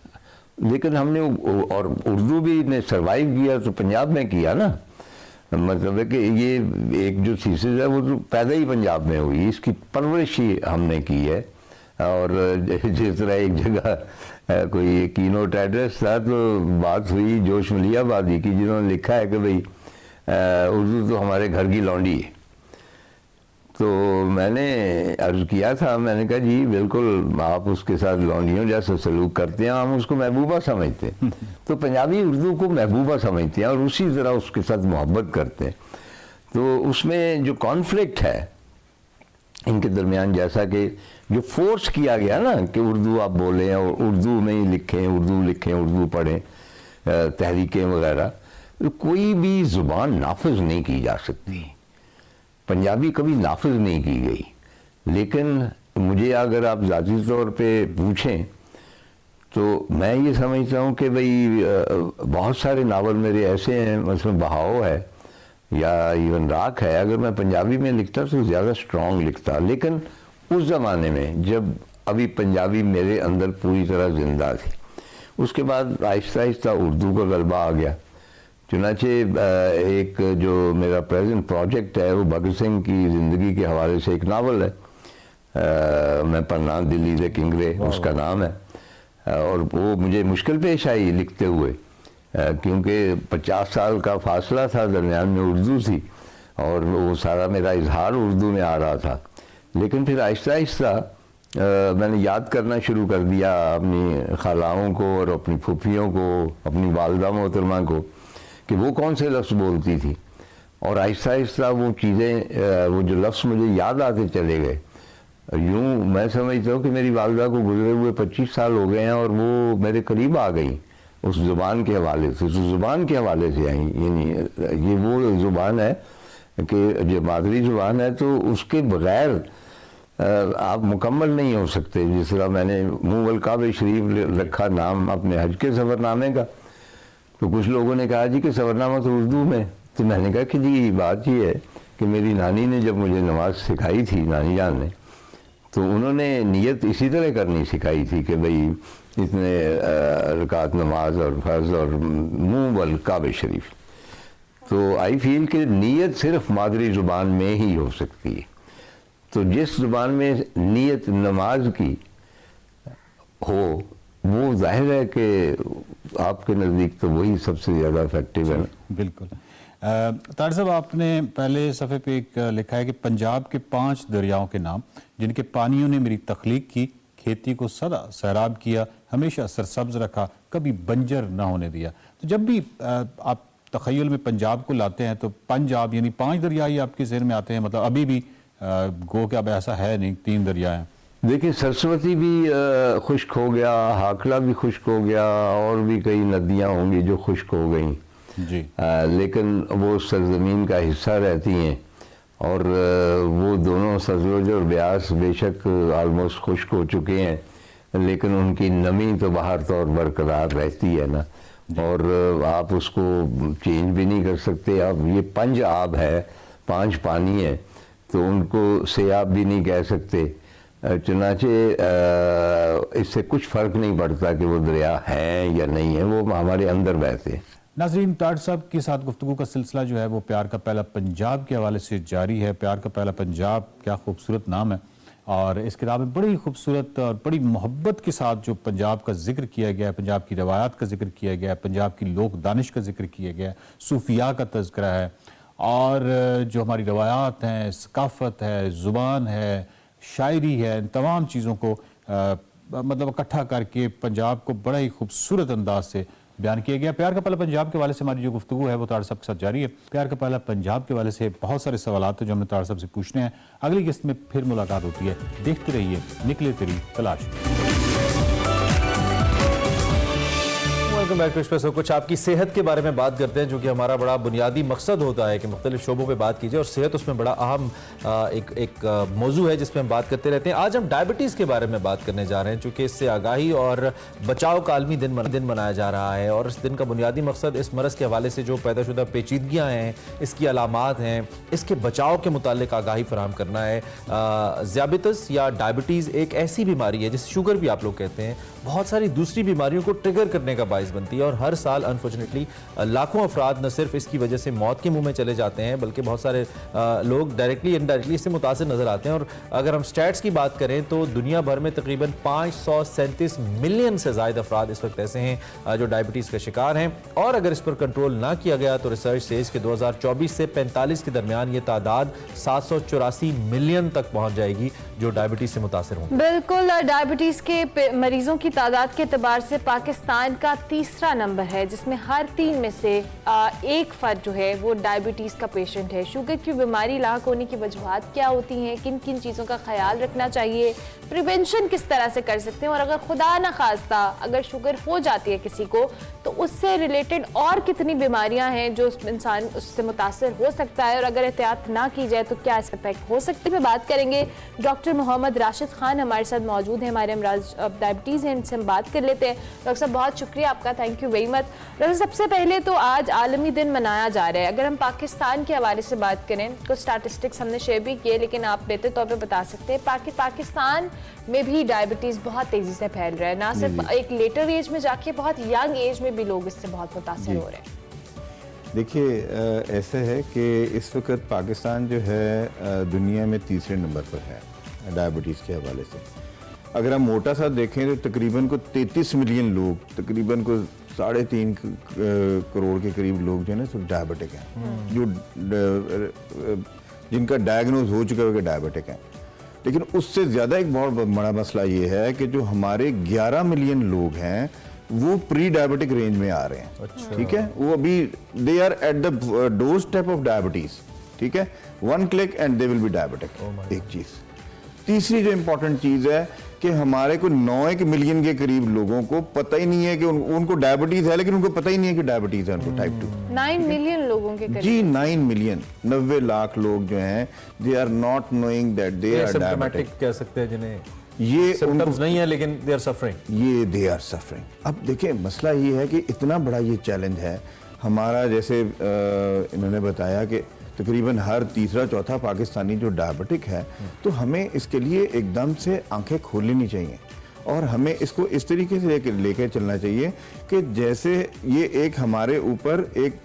लेकिन हमने और उर्दू भी ने सर्वाइव किया तो पंजाब में किया ना। मतलब है कि ये एक जो थीसिस है वो तो पैदा ही पंजाब में हुई, इसकी परवरिश ही हमने की है। और जिस तरह एक जगह कोई कीनोट एड्रेस था तो बात हुई जोश मलियाबादी की, जिन्होंने लिखा है कि भाई उर्दू तो हमारे घर की लौंडी है। तो मैंने अर्ज़ किया था, मैंने कहा जी बिल्कुल आप उसके साथ लौंडियों जैसा सलूक करते हैं, हम उसको महबूबा समझते हैं। तो पंजाबी उर्दू को महबूबा समझते हैं और उसी तरह उसके साथ मोहब्बत करते हैं। तो उसमें जो कॉन्फ्लिक्ट है इनके दरमियान, जैसा कि जो फोर्स किया गया ना कि उर्दू आप बोलें और उर्दू में ही लिखें, उर्दू पढ़ें, तहरीकें वगैरह, तो कोई भी ज़ुबान नाफिज नहीं की जा सकती। पंजाबी कभी नाफिज नहीं की गई। लेकिन मुझे अगर आप ज़ाती तौर पे पूछें तो मैं ये समझता हूँ कि भाई बहुत सारे नावल मेरे ऐसे हैं, मतलब बहाओ है या इवन राख है, अगर मैं पंजाबी में लिखता तो ज़्यादा स्ट्रॉन्ग लिखता। लेकिन उस ज़माने में जब अभी पंजाबी मेरे अंदर पूरी तरह ज़िंदा थी। उसके बाद आहिस्ता आहिस्ता उर्दू का गलबा आ गया। चुनाचे एक जो मेरा प्रेजेंट प्रोजेक्ट है वो भगत सिंह की ज़िंदगी के हवाले से एक नावल है, मैं पढ़ना दिल्ली दे किंगरे उसका नाम है। और वो मुझे मुश्किल पेश आई लिखते हुए, क्योंकि 50 साल का फासला था, दरमियान में उर्दू थी और वो सारा मेरा इजहार उर्दू में आ रहा था। लेकिन फिर आहिस्ता आहिस्ता मैंने याद करना शुरू कर दिया अपनी खालाओं को और अपनी फूफियों को, अपनी वालदा मोहतरमा को, कि वो कौन से लफ्ज़ बोलती थी। और आहिस्ता आहिस्ता वो चीज़ें, वो जो लफ्ज़ मुझे याद आते चले गए। यूँ मैं समझता हूँ कि मेरी वालदा को गुजरे हुए 25 साल हो गए हैं और वो मेरे करीब आ गई उस ज़ुबान के हवाले से, उस ज़ुबान के हवाले से आई। यानी ये वो ज़ुबान है कि जो मादरी ज़ुबान है, तो उसके बग़ैर आप मुकम्मल नहीं हो सकते। जिस तरह मैंने मुवल काबे शरीफ रखा नाम अपने हज के सफ़रनामे का, तो कुछ लोगों ने कहा जी कि सफ़रनामा तो उर्दू में। तो मैंने कहा कि जी बात ये है कि मेरी नानी ने जब मुझे नमाज सिखाई थी, नानी जान ने, तो उन्होंने नियत इसी तरह करनी सिखाई थी कि भाई इतने रकात नमाज और फ़र्ज़ और मुवल काबे शरीफ। तो आई फील कि नियत सिर्फ मादरी ज़ुबान में ही हो सकती है। तो जिस ज़ुबान में नियत नमाज की हो, वो जाहिर है कि आपके नज़दीक तो वही सबसे ज़्यादा इफेक्टिव है। बिल्कुल। तार साहब, आपने पहले सफ़े पे एक लिखा है कि पंजाब के 5 दरियाओं के नाम जिनके पानियों ने मेरी तख्लीक की, खेती को सदा सैराब किया, हमेशा सरसब्ज रखा, कभी बंजर ना होने दिया। तो जब भी आप तख़य्युल में पंजाब को लाते हैं तो पंजाब यानी 5 दरिया ही आपके ज़हन में आते हैं? मतलब अभी भी गो के अब ऐसा है नहीं, 3 दरिया हैं। देखिए, सरस्वती भी खुश्क हो गया, हाकला भी खुश्क हो गया, और भी कई नदियाँ होंगी जो खुश्क हो गई जी। लेकिन वो सरजमीन का हिस्सा रहती हैं। और वो दोनों सतलुज और ब्यास बेशक आलमोस्ट खुश्क हो चुके हैं, लेकिन उनकी नमी तो बाहर तौर बरकरार रहती है ना, और आप उसको चेंज भी नहीं कर सकते। अब ये 5 आब है, 5 पानी है, तो उनको सेयाब भी नहीं कह सकते। चुनाचे इससे कुछ फ़र्क नहीं पड़ता कि वो दरिया हैं या नहीं है, वो हमारे अंदर बहते हैं। नाज़रीन, टाट साहब के साथ गुफ्तगू का सिलसिला जो है वो प्यार का पहला पंजाब के हवाले से जारी है। प्यार का पहला पंजाब, क्या खूबसूरत नाम है, और इस किताब में बड़ी खूबसूरत और बड़ी मोहब्बत के साथ जो पंजाब का जिक्र किया गया है, पंजाब की रवायात का जिक्र किया गया है, पंजाब की लोक दानिश का जिक्र किया गया है, सूफिया का तज़किरा है, और जो हमारी रवायात हैं, सकाफ़त है, ज़ुबान है, शायरी है, इन तमाम चीज़ों को मतलब इकट्ठा करके पंजाब को बड़ा ही खूबसूरत अंदाज से बयान किया गया। प्यार का पहला पंजाब के हवाले से हमारी जो गुफ्तगू है वो तार साहब के साथ जारी है। प्यार का पहला पंजाब के हवाले से बहुत सारे सवालात हैं जो हमने तार साहब से पूछने हैं। अगली किस्त में फिर मुलाकात होती है। देखते रहिए निकले तेरी तलाश। Welcome back to Expresso. कुछ आपकी सेहत के बारे में बात करते हैं, जो कि हमारा बड़ा बुनियादी मकसद होता है कि मुख्तलिफ शोबों पे बात कीजिए, और सेहत उसमें बड़ा अहम एक मौजू है जिसमें हम बात करते रहते हैं। आज हम डायबिटीज़ के बारे में बात करने जा रहे हैं, चूँकि इससे आगाही और बचाव का आलमी दिन मनाया जा रहा है, और इस दिन का बुनियादी मकसद इस मरज़ के हवाले से जो पैदाशुदा पेचीदगियाँ हैं, इसकी अलामात हैं, इसके बचाव के मुतालिक आगाही फराहम करना है। ज़ियाबितस या डायबिटीज़ एक ऐसी बीमारी है जिसे शुगर भी आप लोग कहते हैं, बहुत सारी दूसरी बीमारियों को ट्रिगर करने का बाइस बनती है, और हर साल अनफॉर्चुनेटली लाखों अफराद न सिर्फ इसकी वजह से मौत के मुंह में चले जाते हैं, बल्कि बहुत सारे लोग डायरेक्टली इनडायरेक्टली इससे मुतासिर नजर आते हैं। और अगर हम स्टैट्स की बात करें तो दुनिया भर में तकरीबन 537 मिलियन से ज़ायद अफराद इस वक्त ऐसे हैं जो डायबिटीज़ का शिकार हैं, और अगर इस पर कंट्रोल ना किया गया तो रिसर्च से इसके 2024 से 45 के दरमियान ये तादाद 784 मिलियन तक पहुंच जाएगी जो डायबिटीज़ से मुतासिर होंगे। बिल्कुल, डायबिटीज़ के मरीजों की तादाद के एतबार से पाकिस्तान का तीसरा नंबर है, जिसमें हर 3 में से 1 फर्द जो है वो डायबिटीज़ का पेशेंट है। शुगर की बीमारी लाक होने की वजूहात क्या होती हैं, किन किन चीज़ों का ख्याल रखना चाहिए, प्रिवेंशन किस तरह से कर सकते हैं, और अगर खुदा न खास्ता अगर शुगर हो जाती है किसी को तो उससे रिलेटेड और कितनी बीमारियां हैं जो इंसान उससे मुतासर हो सकता है, और अगर एहतियात ना की जाए तो क्या इसका इफेक्ट हो सकते हैं। बात करेंगे डॉक्टर मोहम्मद राशिद खान हमारे साथ मौजूद हैं, हमारे अमराज डायबिटीज़ हैं इनसे हम बात कर लेते हैं। डॉक्टर साहब बहुत शुक्रिया आपका, thank you very much. Doctor सबसे पहले तो आज आलमी दिन मनाया जा रहा है। अगर हम पाकिस्तान के हवाले से बात करें, कुछ स्टैटिस्टिक्स हमने शेयर भी किए, लेकिन आप बेहतर तौर पे बता सकते हैं पाकिस्तान में भी डायबिटीज़ बहुत तेज़ी से फैल रहा है, ना सिर्फ एक लेटर एज में जाके, बहुत यंग एज में भी लोग इससे बहुत मुतासर हो रहे हैं। देखिए ऐसे है कि इस वक्त पाकिस्तान जो है दुनिया में तीसरे नंबर पर है डायबिटीज़ के हवाले से। अगर हम मोटा सा देखें तो तकरीबन को 33 मिलियन लोग, तकरीबन को 3.5 करोड़ के करीब लोग जो है ना तो डायबिटिक हैं, जो जिनका डायग्नोज हो चुका है कि डायबिटिक हैं। लेकिन उससे ज़्यादा एक बहुत बड़ा मसला ये है कि जो हमारे 11 मिलियन लोग हैं वो प्री डायबिटिक रेंज में आ रहे हैं। ठीक है, वो अभी they are at the door step of diabetes. ठीक है, 1 click and they will be diabetic. एक चीज। तीसरी जो इंपॉर्टेंट चीज है कि हमारे को 9 मिलियन के करीब लोगों को पता ही नहीं है कि उनको डायबिटीज है, लेकिन उनको पता ही नहीं है कि डायबिटीज है उनको टाइप 2। 9 मिलियन लोगों के करीब। जी 9 मिलियन, 90 लाख लोग जो हैं they are not knowing that they are diabetic कह सकते हैं जिन्हें ये सिम्पटम्स नहीं है लेकिन दे आर सफरिंग। ये दे आर सफरिंग। अब देखिए मसला ये है कि इतना बड़ा ये चैलेंज है हमारा, जैसे इन्होंने बताया कि तकरीबन हर तीसरा चौथा पाकिस्तानी जो डायबिटिक है, तो हमें इसके लिए एकदम से आंखें खोल लेनी चाहिए और हमें इसको इस तरीके से लेकर चलना चाहिए कि जैसे ये एक हमारे ऊपर एक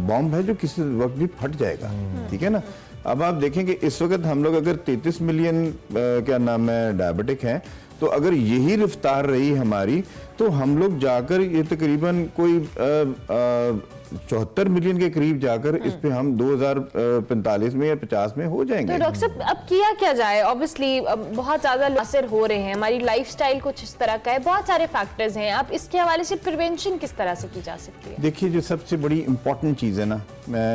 बॉम्ब है जो किसी वक्त भी फट जाएगा। ठीक है ना। अब आप देखें कि इस वक्त हम लोग अगर 33 मिलियन क्या नाम है डायबिटिक हैं, तो अगर यही रफ्तार रही हमारी तो हम लोग जाकर ये तकरीबन कोई 74 मिलियन के करीब जाकर इस पे हम 2045 में या 50 में हो जाएंगे। तो डॉक्टर साहब अब किया क्या जाए? ऑब्वियसली बहुत ज्यादा असर हो रहे हैं, हमारी लाइफस्टाइल कुछ इस तरह का है, बहुत सारे फैक्टर्स हैं। अब इसके हवाले से प्रिवेंशन किस तरह से की जा सकती है? देखिए जो सबसे बड़ी इंपॉर्टेंट चीज़ है ना,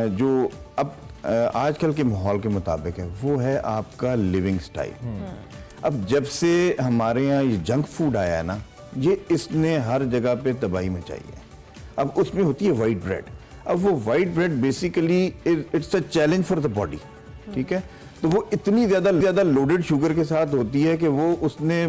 जो अब आजकल के माहौल के मुताबिक है, वो है आपका लिविंग स्टाइल। अब जब से हमारे यहाँ ये जंक फूड आया है ना, ये इसने हर जगह पे तबाही मचाई है। अब उसमें होती है वाइट ब्रेड। अब वो white bread basically it's a challenge for the body. ठीक है, तो वो इतनी ज़्यादा लोडेड शुगर के साथ होती है कि वो उसने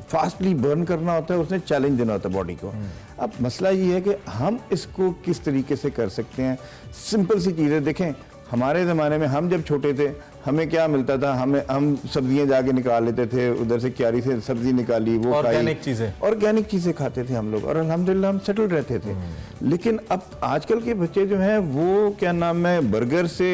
फास्टली बर्न करना होता है, उसने चैलेंज देना होता है बॉडी को। अब मसला ये है कि हम इसको किस तरीके से कर सकते हैं। सिंपल सी चीज़ें देखें, हमारे ज़माने में हम जब छोटे थे हमें क्या मिलता था, हम सब्जियां जाके निकाल लेते थे, उधर से क्यारी से सब्जी निकाली, वो ऑर्गेनिक चीज़ें खाते थे हम लोग और अल्हम्दुलिल्लाह हम सेटल रहते थे। लेकिन अब आजकल के बच्चे जो हैं वो क्या नाम है, बर्गर से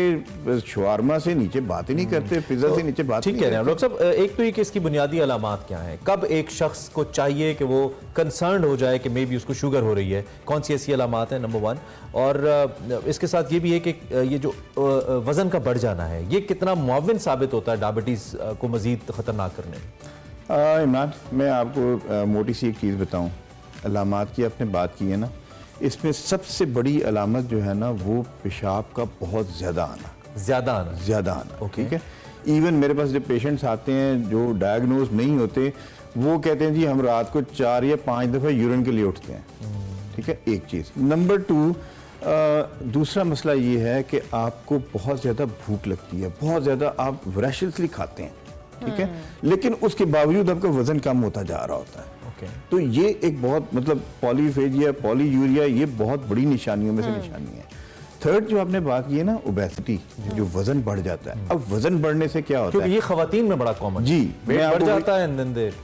शवारमा से नीचे बात ही नहीं करते, पिज्जा से नीचे बात। ठीक कह रहे हैं डॉक्टर साहब। एक तो ये कि इसकी बुनियादी अलामात क्या हैं, कब एक शख्स को चाहिए कि वो कंसर्न हो जाए कि मे बी उसको शुगर हो रही है, कौन सी ऐसी अलामात है, नंबर 1। और इसके साथ ये भी है कि ये जो वजन का बढ़ जाना है, ये कितना मुआविन साबित होता है डायबिटीज को मजीद खतरनाक करने में? इमरान, मैं आपको मोटी सी एक चीज़ बताऊं, अलामात की आपने बात की है ना, इसमें सबसे बड़ी अलामत जो है ना वो पेशाब का बहुत ज़्यादा आना। ठीक है, इवन मेरे पास जब पेशेंट्स आते हैं जो डायग्नोज नहीं होते, वो कहते हैं जी हम रात को 4 या 5 दफ़ा यूरिन के लिए उठते हैं। ठीक है, एक चीज़। नंबर 2, दूसरा मसला ये है कि आपको बहुत ज़्यादा भूख लगती है, बहुत ज़्यादा आप वोरेशियसली खाते हैं। ठीक है, लेकिन उसके बावजूद आपका वजन कम होता जा रहा होता है। तो ये एक बहुत मतलब पॉलीफेजिया, पॉलीयूरिया, ये बहुत बड़ी निशानियों में से निशानी है। थर्ड जो आपने बात की है ना, ओबेसिटी, जो वजन बढ़ जाता है। अब वजन बढ़ने से क्या होता है, ये खवातीन में बड़ा कॉमन जी, वेट बढ़ जाता है।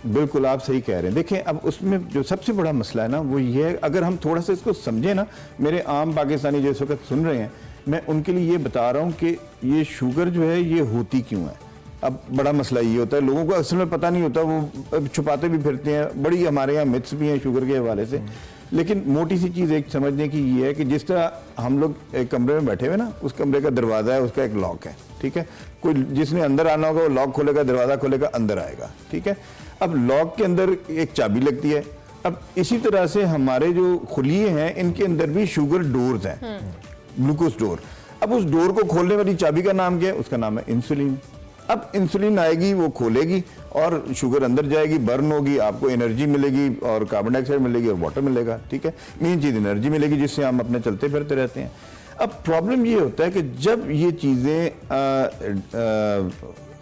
बिल्कुल आप सही कह रहे हैं। देखें अब उसमें जो सबसे बड़ा मसला है ना वो ये है, अगर हम थोड़ा सा इसको समझे ना, मेरे आम पाकिस्तानी जो इस वक्त सुन रहे हैं, मैं उनके लिए ये बता रहा हूँ कि ये शुगर जो है ये होती क्यों है। अब बड़ा मसला ये होता है, लोगों को असल में पता नहीं होता, वो छुपाते भी फिरते हैं। बड़ी हमारे यहाँ मिथ्स भी हैं शुगर के हवाले से। लेकिन मोटी सी चीज़ एक समझने की ये है कि जिस तरह हम लोग एक कमरे में बैठे हुए ना, उस कमरे का दरवाज़ा है, उसका एक लॉक है। ठीक है, कोई जिसने अंदर आना होगा वो लॉक खोलेगा, दरवाज़ा खोलेगा, अंदर आएगा। ठीक है, अब लॉक के अंदर एक चाबी लगती है। अब इसी तरह से हमारे जो खुलिये हैं इनके अंदर भी शुगर डोर्स हैं, ग्लूकोज डोर। अब उस डोर को खोलने वाली चाबी का नाम क्या है? उसका नाम है इंसुलिन। अब इंसुलिन आएगी, वो खोलेगी और शुगर अंदर जाएगी, बर्न होगी, आपको एनर्जी मिलेगी और कार्बन डाइऑक्साइड मिलेगी और वाटर मिलेगा। ठीक है, मेन चीज़ एनर्जी मिलेगी जिससे हम अपने चलते फिरते रहते हैं। अब प्रॉब्लम ये होता है कि जब ये चीज़ें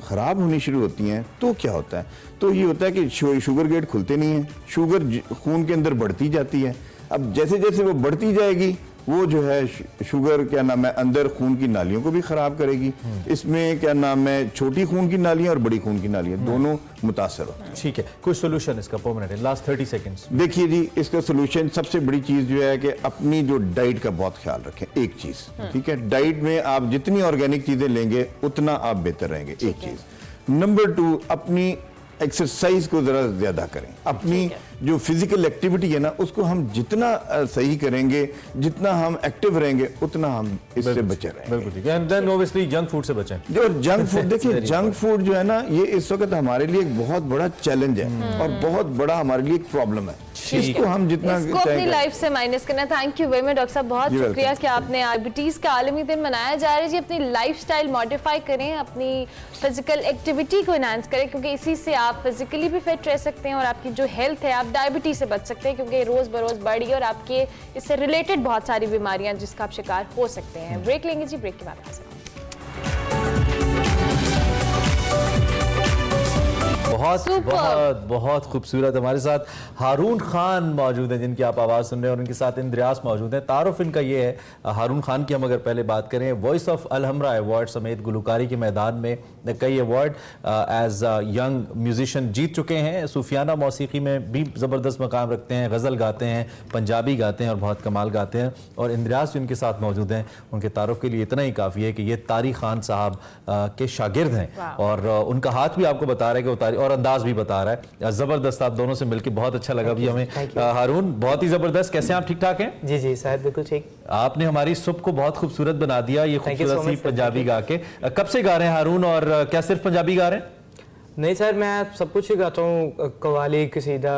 ख़राब होनी शुरू होती हैं तो क्या होता है? तो ये होता है कि शुगर गेट खुलते नहीं हैं, शुगर खून के अंदर बढ़ती जाती है। अब जैसे जैसे वो बढ़ती जाएगी वो जो है शुगर क्या नाम है अंदर खून की नालियों को भी ख़राब करेगी। इसमें क्या नाम है छोटी खून की नालियाँ और बड़ी खून की नालियाँ दोनों मुतासर होती हैं। ठीक है, कोई सोल्यूशन इसका परमानेंट? Last 30 seconds. देखिए जी, इसका सोल्यूशन सबसे बड़ी चीज़ जो है कि अपनी जो डाइट का बहुत ख्याल रखें। एक चीज़, ठीक है, डाइट में आप जितनी ऑर्गेनिक चीज़ें लेंगे उतना आप बेहतर रहेंगे। एक चीज़। नंबर 2, अपनी एक्सरसाइज को ज़रा ज़्यादा करें। अपनी जो फिजिकल एक्टिविटी है ना उसको हम जितना सही करेंगे, जितना हम एक्टिव रहेंगे उतना हम इससे बचे रहेंगे। बिल्कुल ठीक है। And then obviously junk food से बचें। जो जंक फूड, देखिए जंक फूड जो है ना ये इस वक्त हमारे लिए एक बहुत बड़ा चैलेंज है और बहुत बड़ा हमारे लिए एक प्रॉब्लम है। इसको हम जितना इसको अपनी लाइफ से माइनस करना। Thank you very much doctor साहब, बहुत शुक्रिया कि आपने डायबिटीज का आलमी दिन मनाया जा रहा है जी। अपनी लाइफस्टाइल मॉडिफाई करें, अपनी फिजिकल एक्टिविटी को एनहांस करें, क्योंकि इसी से आप फिजिकली भी फिट रह सकते हैं और आपकी जो हेल्थ है आप डायबिटीज से बच सकते हैं, क्योंकि रोज बरोज बढ़ रही है और आपके इससे रिलेटेड बहुत सारी बीमारियां जिसका आप शिकार हो सकते हैं। ब्रेक लेंगे जी, ब्रेक के बाद आपसे बहुत खूबसूरत हमारे साथ हारून खान मौजूद हैं जिनकी आप आवाज़ सुन रहे हैं और उनके साथ इंद्रियास मौजूद हैं। तारुफ इनका ये है, हारून खान की हम अगर पहले बात करें, वॉइस ऑफ अलहमरा अवार्ड समेत गुलकारी के मैदान में कई अवार्ड एज यंग म्यूजिशियन जीत चुके हैं। सूफियाना मौसीकी में भी ज़बरदस्त मकाम रखते हैं, गज़ल गाते हैं, पंजाबी गाते हैं और बहुत कमाल गाते हैं। और इंद्रियास जो उनके साथ मौजूद हैं उनके तारुफ के लिए इतना ही काफ़ी है कि ये तारिक खान साहब के शागिर्द हैं और उनका हाथ भी आपको बता रहा है कि और अंदाज भी बता रहा है। जबरदस्त, आप दोनों से मिलकर बहुत अच्छा लगा भी हमें। हारून, बहुत ही जबरदस्त। कैसे आप? ठीक ठाक हैं? जी जी सर, बिल्कुल ठीक। आपने हमारी सुबह को बहुत खूबसूरत बना दिया ये खूबसूरत सी पंजाबी गा के। कब से गा रहे हैं हारून और क्या सिर्फ पंजाबी गा रहे हैं? नहीं सर, मैं सब कुछ ही गाता हूँ, कव्वाली, कसीदा,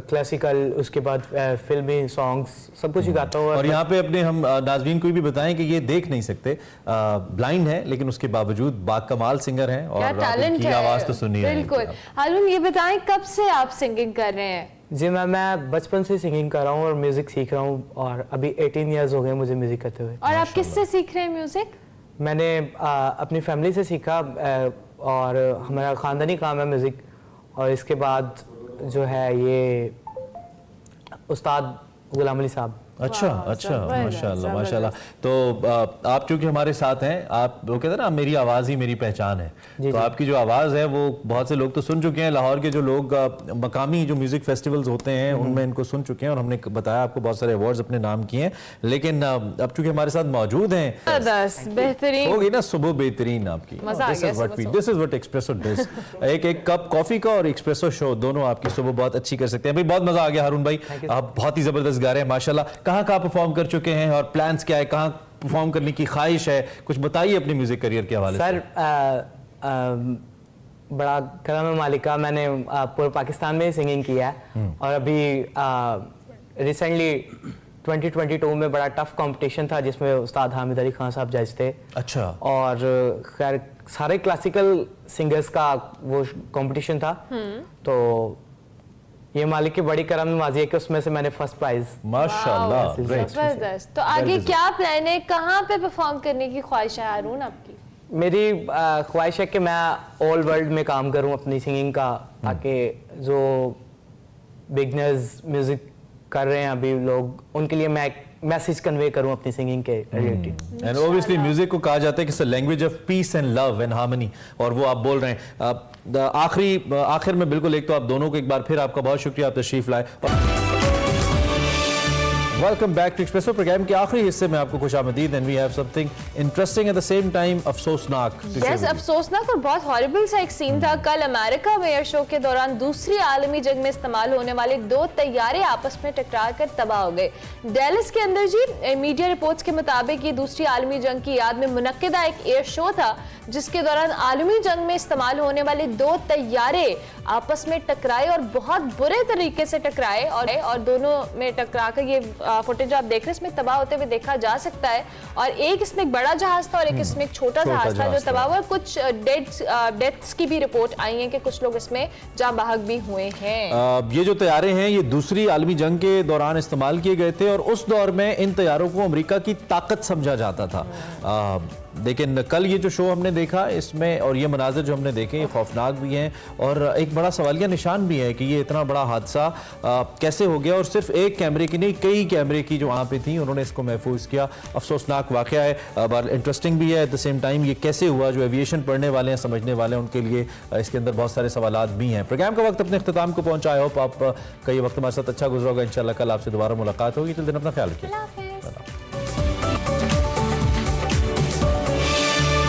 क्लासिकल, उसके बाद फिल्मी सॉन्ग्स, सब कुछ ही गाता हूँ। और यहाँ पे अपने हम नाज़रीन को भी बताएं कि ये देख नहीं सकते, ब्लाइंड है, लेकिन उसके बावजूद बाकमाल सिंगर हैं और उनकी आवाज़ तो सुनी है। बिल्कुल। हारून, ये बताएं कब से आप सिंगिंग कर रहे हैं? जी मैं बचपन से सिंगिंग कर रहा हूँ और म्यूज़िक सीख रहा हूँ और अभी 18 ईयर्स हो गए मुझे म्यूज़िक करते हुए। और आप किससे सीख रहे हैं म्यूज़िक? मैंने अपनी फैमिली से सीखा और हमारा ख़ानदानी काम है म्यूज़िक, और इसके बाद जो है ये उस्ताद गुलाम अली साहब। अच्छा अच्छा, माशाल्लाह माशाल्लाह। तो आप चूंकि हमारे साथ हैं, आप वो कहते हैं ना मेरी आवाज़ ही मेरी पहचान है, तो आपकी जो आवाज़ है वो बहुत से लोग तो सुन चुके हैं। लाहौर के जो लोग मकामी जो म्यूज़िक फेस्टिवल्स होते हैं उनमें इनको सुन चुके हैं और हमने बताया आपको बहुत सारे अवार्ड्स अपने नाम किए हैं। लेकिन अब चूंकि हमारे साथ मौजूद हैं, बेहतरीन होगी ना सुबह बेहतरीन आपकी। This is what espresso does. एक कप कॉफी का और एक्सप्रेसो शो दोनों आपकी सुबह बहुत अच्छी कर सकते हैं। भाई बहुत मजा आ गया हारून भाई, आप बहुत ही जबरदस्त गा रहे हैं माशाल्लाह। कहाँ कहाँ परफॉर्म कर चुके हैं और प्लान्स क्या है, कहाँ परफॉर्म करने की ख्वाहिश है, कुछ बताइए अपने म्यूजिक करियर के हवाले से। सर बड़ा करम मालिका, मैंने पूरे पाकिस्तान में सिंगिंग किया है और अभी रिसेंटली 2022 में बड़ा टफ कंपटीशन था जिसमें उस्ताद हामिद अली खान साहब जज थे। अच्छा। और खैर सारे क्लासिकल सिंगर्स का वो कंपटीशन था, तो ये मालिक की बड़ी करम नवाजी है कि उसमें से मैंने फर्स्ट प्राइज। माशाल्लाह, जबरदस्त। तो आगे क्या प्लान है, कहाँ पे परफॉर्म करने की ख्वाहिश है हारून आपकी? मेरी ख्वाहिश है कि मैं ऑल वर्ल्ड में काम करूं अपनी सिंगिंग का, ताकि जो बिगनर्स म्यूजिक कर रहे हैं अभी लोग, उनके लिए मैं एक मैसेज कन्वे करूं अपनी सिंगिंग के रिलेटेड। एंड ऑब्वियसली म्यूजिक को कहा जाता है कि it's a language of peace and love and harmony, और वो आप बोल रहे हैं। आखिर में बिल्कुल एक तो आप दोनों को एक बार फिर आपका बहुत शुक्रिया, आप तशरीफ लाए। Welcome back to Expresso. Programme के आखिरी हिस्से में आपको खुशामदीद and we have something interesting at the same time अफसोसनाक। यस, अफसोसनाक और बहुत हॉरिबल सा एक सीन था। कल अमेरिका में एयर शो के दौरान दूसरी आलमी जंग में इस्तेमाल होने वाले 2 तैयारे आपस में टकरा कर तबाह हो गए। डेलस के अंदर जी मीडिया रिपोर्ट्स के मुताबिक ये दूसरी आलमी जंग की याद में मुनक्किदा एक एयर शो था जिसके दौरान आलमी जंग में इस्तेमाल होने वाले 2 तैयारे आपस में टकराए और बहुत बुरे तरीके से टकराए और दोनों में टकरा कर ये फुटेज आप देख रहे हैं इसमें तबाह होते हुए देखा जा सकता है। और एक इसमें एक बड़ा जहाज था और एक इसमें एक छोटा जहाज था जो तबाह हुआ। कुछ डेथ्स की भी रिपोर्ट आई है कि कुछ लोग इसमें जाँ बहक भी हुए हैं। ये जो तैयारे हैं ये दूसरी आलमी जंग के दौरान इस्तेमाल किए गए थे और उस दौर में इन तैयारों को अमेरिका की ताकत समझा जाता था। लेकिन कल ये जो शो हमने देखा इसमें और ये मनाजिर जो हमने देखे ये खौफनाक भी हैं और एक बड़ा सवालिया निशान भी है कि ये इतना बड़ा हादसा कैसे हो गया और सिर्फ एक कैमरे की नहीं कई कैमरे की जो वहाँ पे थी उन्होंने इसको महफूज किया। अफसोसनाक वाक़या है, बट इंटरेस्टिंग भी है एट द सेम टाइम। ये कैसे हुआ, जो एविएशन पढ़ने वाले हैं समझने वाले हैं उनके लिए इसके अंदर बहुत सारे सवालात भी हैं। प्रोग्राम का वक्त अपने इख्तिताम को पहुंचा। आई होप आप का ये वक्त हमारे साथ अच्छा गुजरा होगा। इंशाल्लाह कल आपसे दोबारा मुलाकात होगी। तो दिन अपना ख्याल रखिए।